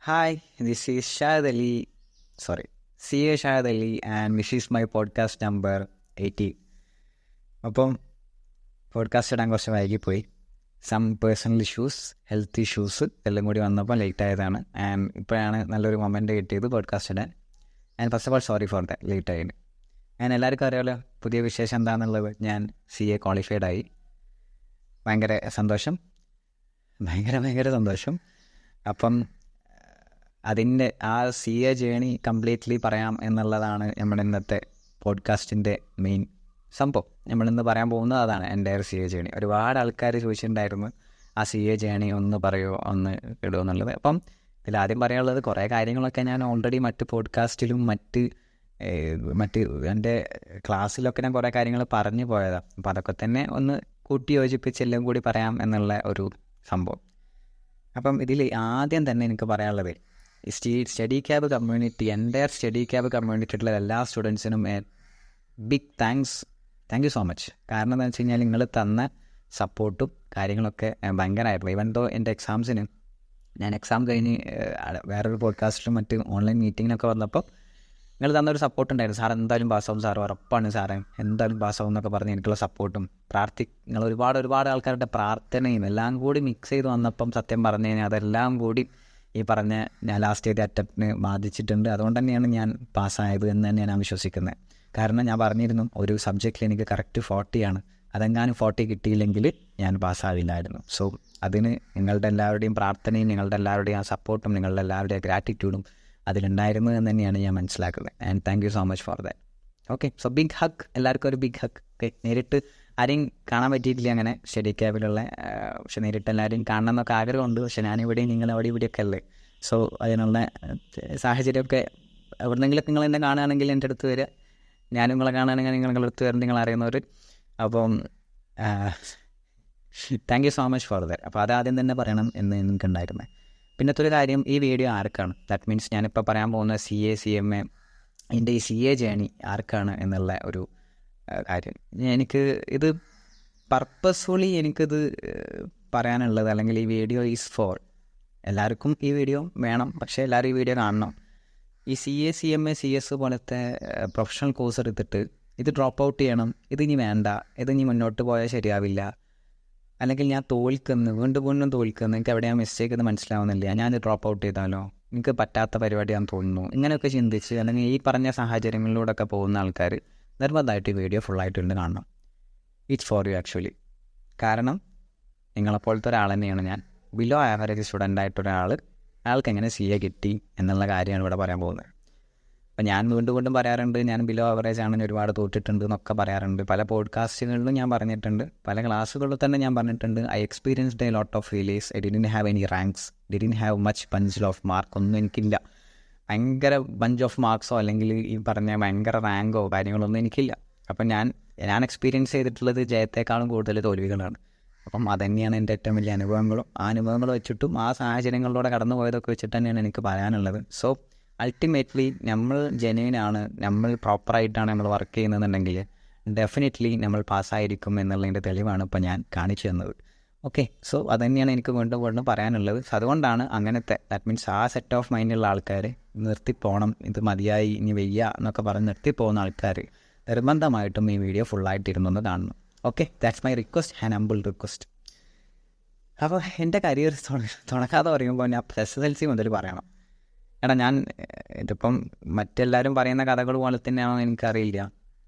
Hi, this is Shahid Ali, CA Shahid Ali, and this is my podcast number 80. അപ്പം podcast ഇടാൻ കുറച്ച് വൈകിപ്പോയി. Personal issues, health issues എല്ലാം കൂടി വന്നപ്പോൾ ലേറ്റ് ആയതാണ്. ആൻഡ് ഇപ്പോഴാണ് നല്ലൊരു മൊമെൻ്റ് കിട്ടിയത് പോഡ്കാസ്റ്റ് ഇടാൻ. And first of all sorry for that late ആയതിന്. ഞാൻ എല്ലാവർക്കും അറിയാമല്ലോ പുതിയ വിശേഷം എന്താണെന്നുള്ളത്. ഞാൻ CA ക്വാളിഫൈഡ് ആയി. ഭയങ്കര സന്തോഷം. അപ്പം അതിൻ്റെ ആ CA ജേണി കംപ്ലീറ്റ്ലി പറയാം എന്നുള്ളതാണ് നമ്മുടെ ഇന്നത്തെ പോഡ്കാസ്റ്റിൻ്റെ മെയിൻ സംഭവം. നമ്മളിന്ന് പറയാൻ പോകുന്നത് അതാണ്, എൻ്റെ CA ജേണി. ഒരുപാട് ആൾക്കാർ ചോദിച്ചിട്ടുണ്ടായിരുന്നു ആ CA ജേണി ഒന്ന് പറയുമോ, ഒന്ന് ഇടുമോ എന്നുള്ളത്. അപ്പം ഇതിലാദ്യം പറയാനുള്ളത് കുറേ കാര്യങ്ങളൊക്കെ ഞാൻ ഓൾറെഡി മറ്റ് പോഡ്കാസ്റ്റിലും മറ്റ് എൻ്റെ ക്ലാസ്സിലൊക്കെ ഞാൻ കുറേ കാര്യങ്ങൾ പറഞ്ഞു പോയതാണ്. അപ്പോൾ അതൊക്കെ തന്നെ ഒന്ന് കൂട്ടി യോജിപ്പിച്ച് എല്ലാം കൂടി പറയാം എന്നുള്ള ഒരു സംഭവം. അപ്പം ഇതിൽ ആദ്യം തന്നെ എനിക്ക് പറയാനുള്ളത് സ്റ്റഡി ക്യാബ് കമ്മ്യൂണിറ്റി, എൻ്റെ സ്റ്റഡി ക്യാബ് കമ്മ്യൂണിറ്റിയിലുള്ള എല്ലാ സ്റ്റുഡൻസിനും big thank you so much. കാരണം എന്താണെന്ന് വെച്ച് കഴിഞ്ഞാൽ നിങ്ങൾ തന്ന സപ്പോർട്ടും കാര്യങ്ങളൊക്കെ ഭയങ്കരമായിരുന്നു. ഈവൻ ദോ എൻ്റെ എക്സാംസിന് ഞാൻ എക്സാം കഴിഞ്ഞ് വേറൊരു പോഡ്കാസ്റ്റിലും മറ്റ് ഓൺലൈൻ മീറ്റിങ്ങിനൊക്കെ വന്നപ്പോൾ നിങ്ങൾ തന്നൊരു സപ്പോർട്ട് ഉണ്ടായിരുന്നു. സാർ എന്തായാലും പാസ്സാവും, സാർ ഉറപ്പാണ് സാറേ എന്തായാലും പാസ്സാവും എന്നൊക്കെ പറഞ്ഞ് എനിക്കുള്ള സപ്പോർട്ടും നിങ്ങൾ ഒരുപാട് ആൾക്കാരുടെ പ്രാർത്ഥനയും എല്ലാം കൂടി മിക്സ് ചെയ്ത് വന്നപ്പം സത്യം പറഞ്ഞു കഴിഞ്ഞാൽ അതെല്ലാം കൂടി ഈ പറഞ്ഞ ഞാൻ ലാസ്റ്റ് ചെയ്ത അറ്റംപ്റ്റിന് ബാധിച്ചിട്ടുണ്ട്. അതുകൊണ്ട് തന്നെയാണ് ഞാൻ പാസ്സായത് എന്ന് തന്നെയാണ് ഞാൻ വിശ്വസിക്കുന്നത്. കാരണം ഞാൻ പറഞ്ഞിരുന്നു ഒരു സബ്ജക്റ്റിൽ എനിക്ക് കറക്റ്റ് 40 അതെങ്ങാനും 40 കിട്ടിയില്ലെങ്കിൽ ഞാൻ പാസ്സാവില്ലായിരുന്നു. സോ അതിന് നിങ്ങളുടെ എല്ലാവരുടെയും പ്രാർത്ഥനയും നിങ്ങളുടെ എല്ലാവരുടെയും ആ സപ്പോർട്ടും നിങ്ങളുടെ എല്ലാവരുടെയും ഗ്രാറ്റിറ്റ്യൂഡും അതിലുണ്ടായിരുന്നു എന്ന് തന്നെയാണ് ഞാൻ മനസ്സിലാക്കുന്നത്. And thank you so much for that. Okay, so big hug, എല്ലാവർക്കും ഒരു ബിഗ് ഹഗ്. ഓക്കെ, നേരിട്ട് ആരെയും കാണാൻ പറ്റിയിട്ടില്ല അങ്ങനെ സ്റ്റഡി ക്യാബിലുള്ള, പക്ഷെ നേരിട്ട് എല്ലാവരെയും കാണണം എന്നൊക്കെ ആഗ്രഹമുണ്ട്. പക്ഷെ ഞാനിവിടെയും നിങ്ങൾ അവിടെ ഇവിടെയൊക്കെ അല്ലേ. സോ അതിനുള്ള സാഹചര്യമൊക്കെ എവിടെന്നെങ്കിലൊക്കെ നിങ്ങൾ എന്നെ കാണുകയാണെങ്കിൽ എൻ്റെ അടുത്ത് വരിക, ഞാനും നിങ്ങളെ കാണുകയാണെങ്കിൽ നിങ്ങളുടെ അടുത്ത് വരും, നിങ്ങൾ അറിയുന്നവർ. അപ്പം thank you so much for that. അപ്പോൾ അതാദ്യം തന്നെ പറയണം എന്ന് എനിക്കുണ്ടായിരുന്നത്. പിന്നത്തെ ഒരു കാര്യം, ഈ വീഡിയോ ആർക്കാണ്, ദാറ്റ് മീൻസ് ഞാനിപ്പോൾ പറയാൻ പോകുന്ന CA CMA എൻ്റെ ഈ CA ജേണി ആർക്കാണ് എന്നുള്ള ഒരു കാര്യം. എനിക്ക് ഇത് പർപ്പസ്ഫുള്ളി എനിക്കിത് പറയാനുള്ളത്, അല്ലെങ്കിൽ ഈ വീഡിയോ ഈസ് ഫോർ എല്ലാവർക്കും. ഈ വീഡിയോ വേണം, പക്ഷേ എല്ലാവരും ഈ വീഡിയോ കാണണം. ഈ CA CMA CS പോലത്തെ പ്രൊഫഷണൽ കോഴ്സ് എടുത്തിട്ട് ഇത് ഡ്രോപ്പ് ഔട്ട് ചെയ്യണം, ഇതിനി വേണ്ട, ഇതിനി മുന്നോട്ട് പോയാൽ ശരിയാവില്ല, അല്ലെങ്കിൽ ഞാൻ വീണ്ടും തോൽക്കുന്നു, എനിക്ക് എവിടെയാണ് മിസ്റ്റേക്ക് എന്ന് മനസ്സിലാവുന്നില്ല, ഞാനിത് ഡ്രോപ്പ് ഔട്ട് ചെയ്താലോ, എനിക്ക് പറ്റാത്ത പരിപാടിയാണെന്ന് തോന്നുന്നു, ഇങ്ങനെയൊക്കെ ചിന്തിച്ച് അല്ലെങ്കിൽ ഈ പറഞ്ഞ സാഹചര്യങ്ങളിലൂടെയൊക്കെ പോകുന്ന ആൾക്കാർ നിർബന്ധമായിട്ട് ഈ വീഡിയോ ഫുള്ളായിട്ടുണ്ട് കാണണം. It's for you actually. കാരണം നിങ്ങളെപ്പോലത്തെ ഒരാൾ തന്നെയാണ് ഞാൻ. ബിലോ ആവറേജ് സ്റ്റുഡൻ്റ് ആയിട്ടൊരാൾ, അയാൾക്ക് എങ്ങനെ CA കിട്ടി എന്നുള്ള കാര്യമാണ് ഇവിടെ പറയാൻ പോകുന്നത്. അപ്പോൾ ഞാൻ വീണ്ടും പറയാറുണ്ട്, ഞാൻ ബിലോ ആവറേജ് ആണെന്ന് ഒരുപാട് തോറ്റിട്ടുണ്ട് എന്നൊക്കെ പറയാറുണ്ട്. പല പോഡ്കാസ്റ്റുകളിലും ഞാൻ പറഞ്ഞിട്ടുണ്ട്, പല ക്ലാസ്സുകളിൽ തന്നെ ഞാൻ പറഞ്ഞിട്ടുണ്ട്. I experienced a lot of failures. I didn't have any ranks, didn't have much bunch off mark. ഒന്നും എനിക്കില്ല, ഭയങ്കര ബഞ്ച് ഓഫ് മാർക്സോ അല്ലെങ്കിൽ ഈ പറഞ്ഞ ഭയങ്കര റാങ്കോ കാര്യങ്ങളൊന്നും എനിക്കില്ല. അപ്പം ഞാൻ എക്സ്പീരിയൻസ് ചെയ്തിട്ടുള്ളത് ജയത്തെക്കാളും കൂടുതൽ തോൽവികളാണ്. അപ്പം അതന്നെയാണ് എൻ്റെ ഏറ്റവും വലിയ അനുഭവങ്ങളും. ആ അനുഭവങ്ങൾ വെച്ചിട്ടും ആ സാഹചര്യങ്ങളിലൂടെ കടന്നു പോയതൊക്കെ വെച്ചിട്ട് തന്നെയാണ് എനിക്ക് പറയാനുള്ളത്. സോ അൾട്ടിമേറ്റ്ലി നമ്മൾ ജെന്യുയിനാണ്, നമ്മൾ പ്രോപ്പറായിട്ടാണ് നമ്മൾ വർക്ക് ചെയ്യുന്നതെന്നുണ്ടെങ്കിൽ ഡെഫിനറ്റ്ലി നമ്മൾ പാസ്സായിരിക്കും എന്നുള്ളതിൻ്റെ തെളിവാണ് ഇപ്പോൾ ഞാൻ കാണിച്ചു തന്നത്. ഓക്കെ, സോ അതുതന്നെയാണ് എനിക്ക് വീണ്ടും പറയാനുള്ളത്. അതുകൊണ്ടാണ് അങ്ങനത്തെ, ദാറ്റ് മീൻസ് ആ സെറ്റ് ഓഫ് മൈൻഡുള്ള ആൾക്കാർ നിർത്തിപ്പോണം, ഇത് മതിയായി ഇനി വയ്യ എന്നൊക്കെ പറഞ്ഞ് നിർത്തിപ്പോകുന്ന ആൾക്കാർ നിർബന്ധമായിട്ടും ഈ വീഡിയോ ഫുള്ളായിട്ടിരുന്നൊന്ന് കാണണം. Okay, that's my request, an humble request. അപ്പോൾ എൻ്റെ കരിയർ തുടങ്ങാതെ പറയുമ്പോൾ ഞാൻ SSLC മുതൽ പറയണം. ഞാൻ ഇതിപ്പം മറ്റെല്ലാവരും പറയുന്ന കഥകൾ പോലെ തന്നെയാണോ എനിക്കറിയില്ല.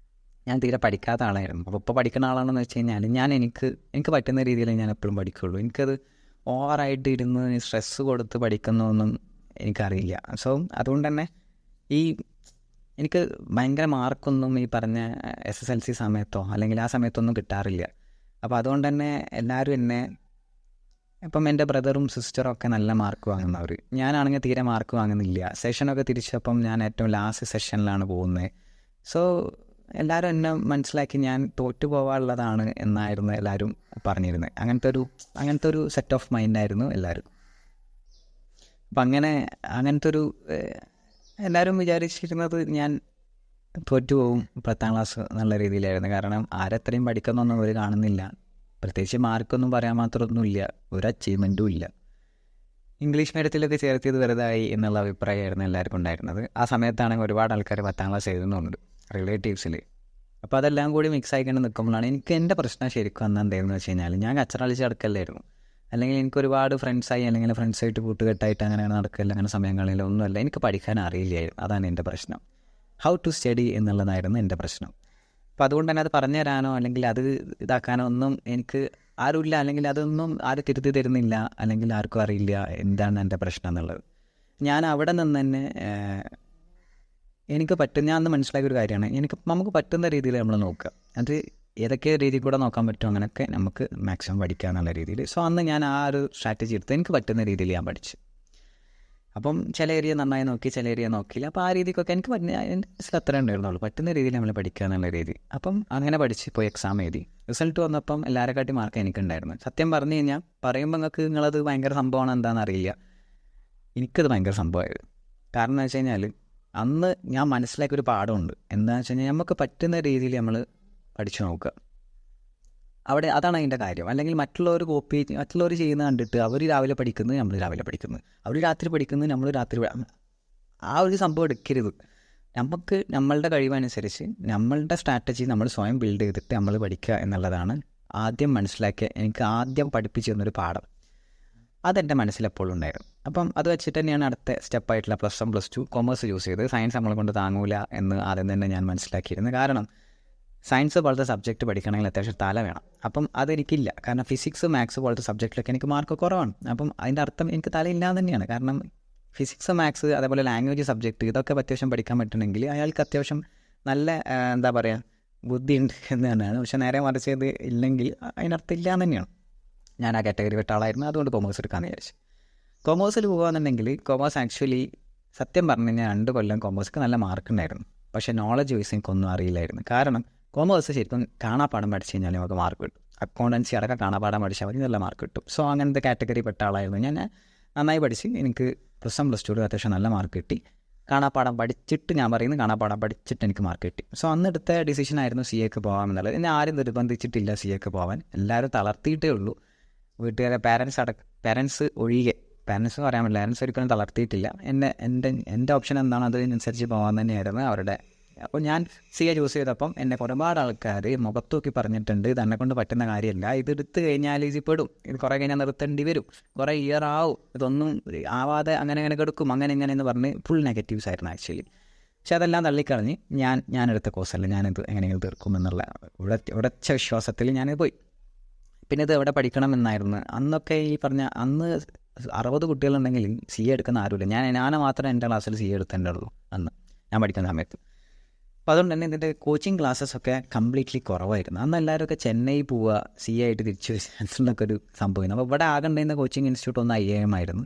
ഞാൻ തീരെ പഠിക്കാത്ത ആളായിരുന്നു. അപ്പോൾ ഇപ്പോൾ പഠിക്കുന്ന ആളാണെന്ന് വെച്ച് കഴിഞ്ഞാൽ എനിക്ക് പറ്റുന്ന രീതിയിൽ ഞാൻ എപ്പോഴും പഠിക്കുകയുള്ളൂ. എനിക്കത് ഓവറായിട്ട് ഇരുന്ന് സ്ട്രെസ്സ് കൊടുത്ത് പഠിക്കുന്നതൊന്നും എനിക്കറിയില്ല. സോ അതുകൊണ്ട് തന്നെ എനിക്ക് ഭയങ്കര മാർക്കൊന്നും ഈ പറഞ്ഞ SSLC സമയത്തോ അല്ലെങ്കിൽ ആ സമയത്തൊന്നും കിട്ടാറില്ല. അപ്പോൾ അതുകൊണ്ട് തന്നെ എല്ലാവരും എന്നെ, ഇപ്പം എൻ്റെ ബ്രദറും സിസ്റ്ററും ഒക്കെ നല്ല മാർക്ക് വാങ്ങുന്നവർ, ഞാനാണെങ്കിൽ തീരെ മാർക്ക് വാങ്ങുന്നില്ല. സെഷനൊക്കെ തിരിച്ചപ്പം ഞാൻ ഏറ്റവും ലാസ്റ്റ് സെഷനിലാണ് പോകുന്നത്. സോ എല്ലാവരും എന്നെ മനസ്സിലാക്കി ഞാൻ തോറ്റു പോകാനുള്ളതാണ് എന്നായിരുന്നു എല്ലാവരും പറഞ്ഞിരുന്നത്. അങ്ങനത്തെ ഒരു സെറ്റ് ഓഫ് മൈൻഡായിരുന്നു എല്ലാവരും. അപ്പം അങ്ങനത്തെ ഒരു എല്ലാവരും വിചാരിച്ചിരുന്നത് ഞാൻ തോറ്റു പോകും 10ാം ക്ലാസ് നല്ല രീതിയിലായിരുന്നു. കാരണം ആരെത്രയും പഠിക്കുന്നൊന്നും അവർ കാണുന്നില്ല, പ്രത്യേകിച്ച് മാർക്കൊന്നും പറയാൻ മാത്രമൊന്നുമില്ല, ഒരു അച്ചീവ്മെൻറ്റും ഇല്ല. ഇംഗ്ലീഷ് മീഡിയത്തിലൊക്കെ ചേർത്തിയത് വെറുതായി എന്നുള്ള അഭിപ്രായമായിരുന്നു എല്ലാവർക്കും ഉണ്ടായിരുന്നത്. ആ സമയത്താണെങ്കിൽ ഒരുപാട് ആൾക്കാർ 10ാം ക്ലാസ് എഴുതുന്നുണ്ട് റിലേറ്റീവ്സിൽ. അപ്പോൾ അതെല്ലാം കൂടി മിക്സ് ആയിക്കൊണ്ട് നിൽക്കുമ്പോഴാണ് എനിക്ക് എൻ്റെ പ്രശ്നം ശരിക്കും അന്ന് എന്തായിരുന്നു വെച്ച് കഴിഞ്ഞാൽ, ഞാൻ കച്ചറളിച്ച് നടക്കല്ലായിരുന്നു. അല്ലെങ്കിൽ എനിക്ക് ഒരുപാട് ഫ്രണ്ട്സായി അല്ലെങ്കിൽ ഫ്രണ്ട്സായിട്ട് കൂട്ടുകെട്ടായിട്ട് അങ്ങനെ നടക്കില്ല, അങ്ങനെ സമയങ്ങളിൽ ഒന്നുമല്ല. എനിക്ക് പഠിക്കാൻ അറിയില്ലായിരുന്നു. അതാണ് എൻ്റെ പ്രശ്നം. ഹൗ ടു സ്റ്റഡി എന്നുള്ളതായിരുന്നു എൻ്റെ പ്രശ്നം. അപ്പോൾ അതുകൊണ്ട് തന്നെ അത് പറഞ്ഞു തരാനോ അല്ലെങ്കിൽ അത് ഇതാക്കാനോ ഒന്നും എനിക്ക് ആരുമില്ല, അല്ലെങ്കിൽ അതൊന്നും ആരും തിരുത്തി തരുന്നില്ല, അല്ലെങ്കിൽ ആർക്കും അറിയില്ല എന്താണ് എൻ്റെ പ്രശ്നം എന്നുള്ളത്. ഞാൻ അവിടെ നിന്ന് തന്നെ എനിക്ക് ഞാൻ അന്ന് മനസ്സിലാക്കിയൊരു കാര്യമാണ്, നമുക്ക് പറ്റുന്ന രീതിയിൽ നമ്മൾ നോക്കുക. അത് ഏതൊക്കെ രീതിയിൽ കൂടെ നോക്കാൻ പറ്റും അങ്ങനെയൊക്കെ നമുക്ക് മാക്സിമം പഠിക്കുക എന്നുള്ള രീതിയിൽ. സോ അന്ന് ഞാൻ ആ ഒരു സ്ട്രാറ്റജി എടുത്ത് എനിക്ക് പറ്റുന്ന രീതിയിൽ ഞാൻ പഠിച്ചു. അപ്പം ചില ഏരിയ നന്നായി നോക്കി, ചില ഏരിയ നോക്കിയില്ല. അപ്പോൾ ആ രീതിക്കൊക്കെ എനിക്ക് എൻ്റെ മനസ്സിൽ അത്ര ഉണ്ടായിരുന്നുള്ളൂ, പറ്റുന്ന രീതിയിൽ നമ്മൾ പഠിക്കുക എന്നുള്ള രീതി. അപ്പം അങ്ങനെ പഠിച്ച് പോയി എക്സാം എഴുതി. റിസൾട്ട് വന്നപ്പം എല്ലാവരെക്കാട്ടി മാർക്ക് എനിക്കുണ്ടായിരുന്നു. സത്യം പറഞ്ഞു കഴിഞ്ഞാൽ പറയുമ്പോൾ നിങ്ങളത് ഭയങ്കര സംഭവമാണ് എന്താണെന്ന് അറിയില്ല, എനിക്കത് ഭയങ്കര സംഭവമായത്. കാരണം എന്ന് വെച്ച് കഴിഞ്ഞാൽ അന്ന് ഞാൻ മനസ്സിലാക്കിയൊരു പാഠമുണ്ട്. എന്താണെന്ന് വെച്ച് കഴിഞ്ഞാൽ നമുക്ക് പറ്റുന്ന രീതിയിൽ നമ്മൾ പഠിച്ചു നോക്കുക. അവിടെ അതാണ് അതിൻ്റെ കാര്യം. അല്ലെങ്കിൽ മറ്റുള്ളവർ മറ്റുള്ളവർ ചെയ്യുന്നത് കണ്ടിട്ട് അവർ രാവിലെ പഠിക്കുന്നത് നമ്മൾ രാവിലെ പഠിക്കുന്നത്, അവർ രാത്രി പഠിക്കുന്നത് നമ്മൾ രാത്രി, ആ ഒരു സംഭവം എടുക്കരുത്. നമുക്ക് നമ്മളുടെ കഴിവനുസരിച്ച് നമ്മളുടെ സ്ട്രാറ്റജി നമ്മൾ സ്വയം ബിൽഡ് ചെയ്തിട്ട് നമ്മൾ പഠിക്കുക എന്നുള്ളതാണ് ആദ്യം മനസ്സിലാക്കിയ, എനിക്ക് ആദ്യം പഠിപ്പിച്ചു തന്നൊരു പാഠം. അതെൻ്റെ മനസ്സിലെപ്പോഴും ഉണ്ടായിരുന്നു. അപ്പം അത് വെച്ചിട്ട് തന്നെയാണ് അടുത്ത സ്റ്റെപ്പായിട്ടുള്ള +1 +2 കൊമേഴ്സ് ചൂസ് ചെയ്ത്. സയൻസ് നമ്മളെ കൊണ്ട് താങ്ങൂല എന്ന് ആദ്യം തന്നെ ഞാൻ മനസ്സിലാക്കിയിരുന്നു. കാരണം സയൻസ് പോലത്തെ സബ്ജക്റ്റ് പഠിക്കണമെങ്കിൽ അത്യാവശ്യം തല വേണം. അപ്പം അതെനിക്കില്ല. കാരണം ഫിസിക്സ് മാത്സ് പോലത്തെ സബ്ജക്റ്റിലൊക്കെ എനിക്ക് മാർക്ക് കുറവാണ്. അപ്പം അതിൻ്റെ അർത്ഥം എനിക്ക് തലയില്ല തന്നെയാണ്. കാരണം ഫിസിക്സ് മാത്സ് അതേപോലെ ലാംഗ്വേജ് സബ്ജക്റ്റ് ഇതൊക്കെ അത്യാവശ്യം പഠിക്കാൻ പറ്റണമെങ്കിൽ അയാൾക്ക് അത്യാവശ്യം നല്ല എന്താ പറയുക ബുദ്ധി ഉണ്ട് എന്ന് തന്നെയാണ്. പക്ഷെ നേരെ മറിച്ച് ഇത് ഇല്ലെങ്കിൽ അതിനർത്ഥം ഇല്ല എന്ന് തന്നെയാണ്. ഞാൻ ആ കാറ്റഗറി വിട്ട ആളായിരുന്നു. അതുകൊണ്ട് കൊമേഴ്സ് എടുക്കാമെന്ന് വിചാരിച്ചു. കൊമേഴ്സിൽ പോകുകയെന്നുണ്ടെങ്കിൽ കൊമേഴ്സ് ആക്ച്വലി സത്യം പറഞ്ഞു കഴിഞ്ഞാൽ 2 കൊല്ലം കൊമേഴ്സിക്ക് നല്ല മാർക്ക് ഉണ്ടായിരുന്നു. പക്ഷേ നോളജ് വൈസ് എനിക്കൊന്നും അറിയില്ലായിരുന്നു. കാരണം കൊമേഴ്സ് ശരിക്കും കാണാപ്പാടം പഠിച്ചു കഴിഞ്ഞാൽ നമുക്ക് മാർക്ക് കിട്ടും. അക്കൗണ്ടൻസി അടക്കം കാണാപ്പാടം പഠിച്ചാൽ മതി, നല്ല മാർക്ക് കിട്ടും. സോ അങ്ങനത്തെ കാറ്റഗറി പെട്ട ആളായിരുന്നു ഞാൻ. നന്നായി പഠിച്ച് എനിക്ക് +1 +2 അത്യാവശ്യം നല്ല മാർക്ക് കിട്ടി. കാണാപ്പാടം പഠിച്ചിട്ട്, ഞാൻ പറയുന്നത് കാണാപ്പാടം പഠിച്ചിട്ട് എനിക്ക് മാർക്ക് കിട്ടി. സോ അന്ന് എടുത്ത ഡിസിഷനായിരുന്നു CAക്ക് പോകാമെന്നുള്ളത്. എന്നെ ആരും നിർബന്ധിച്ചിട്ടില്ല CAക്ക് പോകാൻ. എല്ലാവരും തളർത്തിയിട്ടേ ഉള്ളൂ. വീട്ടുകാരെ പാരൻസ് ഒഴികെ, പാരൻസ് പറയാൻ പറ്റില്ല, പാരൻസ് ഒരിക്കലും തളർത്തിയിട്ടില്ല. എൻ്റെ ഓപ്ഷൻ എന്താണോ അതിനനുസരിച്ച് പോകാൻ തന്നെയായിരുന്നു അവരുടെ. അപ്പോൾ ഞാൻ CA ചൂസ് ചെയ്തപ്പം എന്നെ ഒരുപാട് ആൾക്കാർ മുഖത്ത് നോക്കി പറഞ്ഞിട്ടുണ്ട്, ഇത് എന്നെ കൊണ്ട് പറ്റുന്ന കാര്യമല്ല, ഇതെടുത്ത് കഴിഞ്ഞാൽ ഇത് പെടും, ഇത് കുറേ കഴിഞ്ഞാൽ നിർത്തേണ്ടി വരും, കുറേ ഇയർ ആവും, ഇതൊന്നും ആവാതെ അങ്ങനെ കിടക്കും, അങ്ങനെ എന്ന് പറഞ്ഞ് ഫുൾ നെഗറ്റീവ്സ് ആയിരുന്നു ആക്ച്വലി. പക്ഷെ അതെല്ലാം തള്ളിക്കളഞ്ഞ് ഞാനെടുത്ത കോഴ്സല്ല, ഞാനിത് എങ്ങനെയെങ്കിലും തീർക്കുമെന്നുള്ള ഉറച്ച വിശ്വാസത്തിൽ ഞാനിത് പോയി. പിന്നെ ഇത് എവിടെ പഠിക്കണം എന്നായിരുന്നു. അന്നൊക്കെ ഈ പറഞ്ഞ അന്ന് 60 കുട്ടികളുണ്ടെങ്കിൽ CA എടുക്കുന്ന ആരുമില്ല. ഞാൻ മാത്രമേ എൻ്റെ ക്ലാസ്സിൽ CA എടുത്തേണ്ടുള്ളൂ അന്ന് ഞാൻ പഠിക്കുന്ന സമയത്ത്. അപ്പോൾ അതുകൊണ്ട് തന്നെ ഇതിൻ്റെ കോച്ചിങ് ക്ലാസ്സസൊക്കെ കംപ്ലീറ്റ്ലി കുറവായിരുന്നു. അന്ന് എല്ലാവരും ചെന്നൈ പോവുക, CA ആയിട്ട് തിരിച്ചു എന്നൊക്കെ ഒരു സംഭവമായിരുന്നു. അപ്പോൾ ഇവിടെ ആകേണ്ടുന്ന കോച്ചിങ് ഇൻസ്റ്റിറ്റ്യൂട്ട് ഒന്ന് IIM ആയിരുന്നു,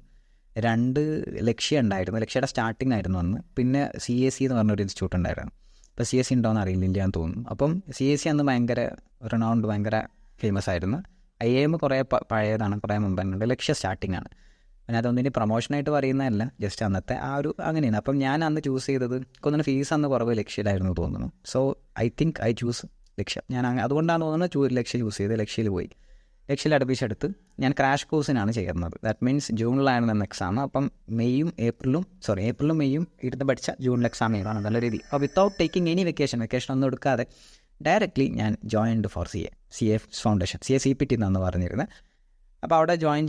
2 ലക്ഷ്യ ഉണ്ടായിരുന്നു. ലക്ഷ്യയുടെ സ്റ്റാർട്ടിങ് ആയിരുന്നു അന്ന്. പിന്നെ CAC എന്ന് പറഞ്ഞൊരു ഇൻസ്റ്റിറ്റ്യൂട്ട് ഉണ്ടായിരുന്നു. ഇപ്പോൾ CAC ഉണ്ടോയെന്ന് അറിയില്ല എന്ന് തോന്നുന്നു. അപ്പം CAC അന്ന് ഭയങ്കര റെനൗണ്ട്, ഭയങ്കര ഫേമസ് ആയിരുന്നു. IIM കുറേ പഴയതാണ്, കുറേ മുമ്പ്. ലക്ഷ്യ സ്റ്റാർട്ടിംഗ് ആണ്. പിന്നെ അതൊന്നിന് പ്രൊമോഷനായിട്ട് പറയുന്നതല്ല, ജസ്റ്റ് അന്നത്തെ ആ ഒരു അങ്ങനെയാണ്. അപ്പം ഞാൻ അന്ന് ചൂസ് ചെയ്തത് കൊന്നിന് ഫീസ് അന്ന് കുറവ് ലക്ഷ്യയിലായിരുന്നു തോന്നുന്നു. So I think I choose Lakshya. ഞാൻ അതുകൊണ്ടാണ് തോന്നുന്നത് ലക്ഷ്യ ചൂസ് ചെയ്ത് ലക്ഷ്യയിൽ പോയി. ലക്ഷ്യയിൽ അടുപ്പിച്ചെടുത്ത് ഞാൻ ക്രാഷ് കോഴ്സിനാണ് ചേർന്നത്. ദാറ്റ് മീൻസ് ജൂണിലായിരുന്നു എക്സാം. അപ്പം ഏപ്രിലും മെയ്യും ഇരുന്ന് പഠിച്ച ജൂണിൽ എക്സാം ചെയ്യണം നല്ല രീതി. അപ്പോൾ വിത്തൗട്ട് ടേക്കിംഗ് എനി വെക്കേഷൻ ഒന്നും എടുക്കാതെ ഡയറക്റ്റ്ലി ഞാൻ joined for CA foundation, CA CPT എന്നാണ് പറഞ്ഞിരുന്നത്. അപ്പോൾ അവിടെ ജോയിൻ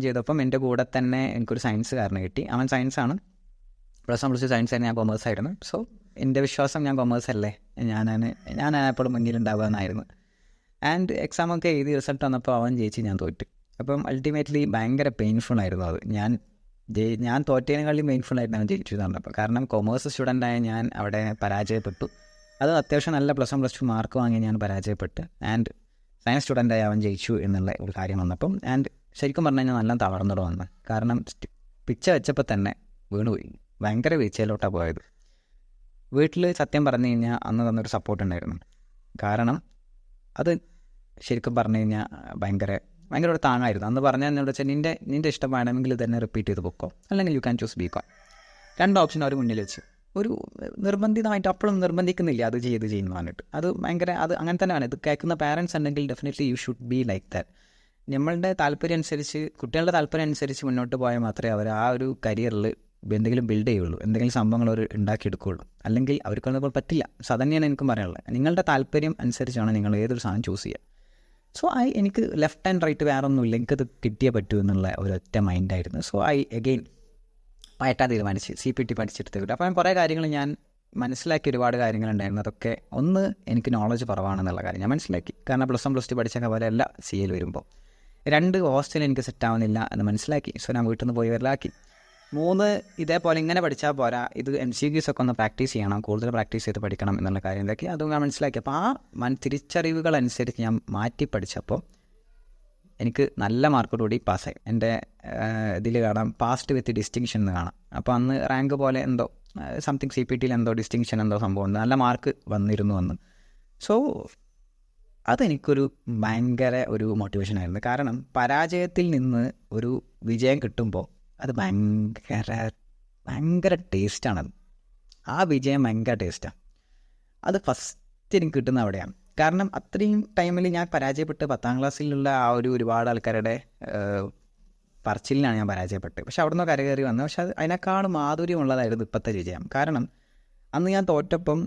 ചെയ്തപ്പം എൻ്റെ കൂടെ തന്നെ എനിക്കൊരു സയൻസുകാരനെ കിട്ടി. അവൻ സയൻസാണ്, +1 +2 സയൻസ് ആയിരുന്നു, ഞാൻ കൊമേഴ്സ് ആയിരുന്നു. സോ എൻ്റെ വിശ്വാസം ഞാൻ കൊമേഴ്സ് അല്ലേ, ഞാൻ എപ്പോഴും മുന്നിലുണ്ടാവുക എന്നായിരുന്നു. ആൻഡ് എക്സാമൊക്കെ എഴുതി റിസൾട്ട് വന്നപ്പോൾ അവൻ ജയിച്ച്, ഞാൻ തോറ്റ്. അപ്പം അൾട്ടിമേറ്റ്ലി ഭയങ്കര പെയിൻഫുൾ ആയിരുന്നു അത്. ഞാൻ തോറ്റതിനേക്കാളും പെയിൻഫുൾ ആയിരുന്നു അവൻ ജയിച്ചു പറഞ്ഞപ്പോൾ. കാരണം കൊമേഴ്സ് സ്റ്റുഡൻ്റായ ഞാൻ അവിടെ പരാജയപ്പെട്ടു. അത് അത്യാവശ്യം നല്ല +1 +2 മാർക്ക് വാങ്ങി ഞാൻ പരാജയപ്പെട്ട്. ആൻഡ് സയൻസ് സ്റ്റുഡൻ്റായി അവൻ ജയിച്ചു എന്നുള്ള ഒരു കാര്യം വന്നപ്പം ആൻഡ് ശരിക്കും പറഞ്ഞു കഴിഞ്ഞാൽ നല്ല തളർന്നിട്ട് വന്നു. കാരണം പിച്ച വെച്ചപ്പോൾ തന്നെ വീണുപോയി, ഭയങ്കര വീഴ്ചയിലോട്ടാണ് പോയത്. വീട്ടിൽ സത്യം പറഞ്ഞു കഴിഞ്ഞാൽ അന്ന് തന്നൊരു സപ്പോർട്ട് ഉണ്ടായിരുന്നു. കാരണം അത് ശരിക്കും പറഞ്ഞു കഴിഞ്ഞാൽ ഭയങ്കര ഒരു താങ്ങായിരുന്നു. അന്ന് പറഞ്ഞാൽ എന്നോട് വെച്ചാൽ നിൻ്റെ ഇഷ്ടമാണെങ്കിൽ തന്നെ റിപ്പീറ്റ് ചെയ്ത് പൊക്കോ, അല്ലെങ്കിൽ you can choose BCom. 2 option അവർ മുന്നിൽ വെച്ച്. ഒരു നിർബന്ധിതമായിട്ട് അപ്പോഴും നിർബന്ധിക്കുന്നില്ല അത് ചെയ്യുന്നു പറഞ്ഞിട്ട്. അത് ഭയങ്കര അത് അങ്ങനെ തന്നെയാണ്. ഇത് കേൾക്കുന്ന പാരൻസ് ഉണ്ടെങ്കിൽ definitely you should be like that. നമ്മളുടെ താല്പര്യം അനുസരിച്ച്, കുട്ടികളുടെ താല്പര്യം അനുസരിച്ച് മുന്നോട്ട് പോയാൽ മാത്രമേ അവർ ആ ഒരു കരിയറിൽ എന്തെങ്കിലും ബിൽഡ് ചെയ്യുള്ളൂ, എന്തെങ്കിലും സംഭവങ്ങൾ അവർ ഉണ്ടാക്കിയെടുക്കുകയുള്ളൂ. അല്ലെങ്കിൽ അവർക്കൊന്നും പറ്റില്ല. സോ അതന്നെയാണ് എനിക്കും പറയാനുള്ളത്. നിങ്ങളുടെ താല്പര്യം അനുസരിച്ചാണ് നിങ്ങൾ ഏതൊരു സാധനം ചൂസ് ചെയ്യുക. സോ എനിക്ക് ലെഫ്റ്റ് ആൻഡ് റൈറ്റ് വേറെ ഒന്നുമില്ല, എനിക്കത് കിട്ടിയേ പറ്റൂ എന്നുള്ള ഒരൊറ്റ മൈൻഡായിരുന്നു. സോ അഗെയിൻ പയറ്റാൻ തീരുമാനിച്ച് CPT പഠിച്ചെടുത്ത് കിട്ടും. അപ്പോൾ കുറേ കാര്യങ്ങൾ ഞാൻ മനസ്സിലാക്കി, ഒരുപാട് കാര്യങ്ങളുണ്ടായിരുന്നു. അതൊക്കെ ഒന്ന് എനിക്ക് നോളജ് കുറവാണെന്നുള്ള കാര്യം ഞാൻ മനസ്സിലാക്കി. കാരണം +1 +2 പഠിച്ചൊക്കെ പോലെ അല്ല CA വരുമ്പോൾ. 2 ഹോസ്റ്റലിൽ എനിക്ക് സെറ്റ് ആവുന്നില്ല എന്ന് മനസ്സിലാക്കി. സോ ഞാൻ വീട്ടിൽ നിന്ന് പോയി വരലാക്കി. 3 ഇതേപോലെ ഇങ്ങനെ പഠിച്ചാൽ പോരാ, ഇത് MCQs ഒക്കെ ഒന്ന് പ്രാക്ടീസ് ചെയ്യണം, കൂടുതൽ പ്രാക്ടീസ് ചെയ്ത് പഠിക്കണം എന്നുള്ള കാര്യം എന്താക്കി അതും ഞാൻ മനസ്സിലാക്കി. അപ്പോൾ ആ തിരിച്ചറിവുകൾ അനുസരിച്ച് ഞാൻ മാറ്റി പഠിച്ചപ്പോൾ എനിക്ക് നല്ല മാർക്കോടുകൂടി പാസ്സായി. എൻ്റെ ഇതിൽ കാണാം പാസ്റ്റ് വിത്ത് ഡിസ്റ്റിങ്ഷൻ എന്ന് കാണാം. അപ്പോൾ അന്ന് റാങ്ക് പോലെ എന്തോ സംതിങ് CPTയിൽ എന്തോ ഡിസ്റ്റിങ്ഷൻ എന്തോ സംഭവം ഉണ്ട്, നല്ല മാർക്ക് വന്നിരുന്നു അന്ന്. സോ അതെനിക്കൊരു ഭയങ്കര ഒരു മോട്ടിവേഷനായിരുന്നു. കാരണം പരാജയത്തിൽ നിന്ന് ഒരു വിജയം കിട്ടുമ്പോൾ അത് ഭയങ്കര ടേസ്റ്റാണത്. ആ വിജയം ഭയങ്കര ടേസ്റ്റാണ്. അത് ഫസ്റ്റ് എനിക്ക് കിട്ടുന്ന അവിടെയാണ്. കാരണം അത്രയും ടൈമിൽ ഞാൻ പരാജയപ്പെട്ട് 10ാം ക്ലാസ്സിലുള്ള ആ ഒരുപാട് ആൾക്കാരുടെ പറച്ചിലിനാണ് ഞാൻ പരാജയപ്പെട്ടത്. പക്ഷെ അവിടെ നിന്ന് കരകയറി വന്നു. പക്ഷെ അതിനേക്കാളും മാധുര്യമുള്ളതായിരുന്നു ഇപ്പോഴത്തെ വിജയം. കാരണം അന്ന് ഞാൻ തോറ്റപ്പം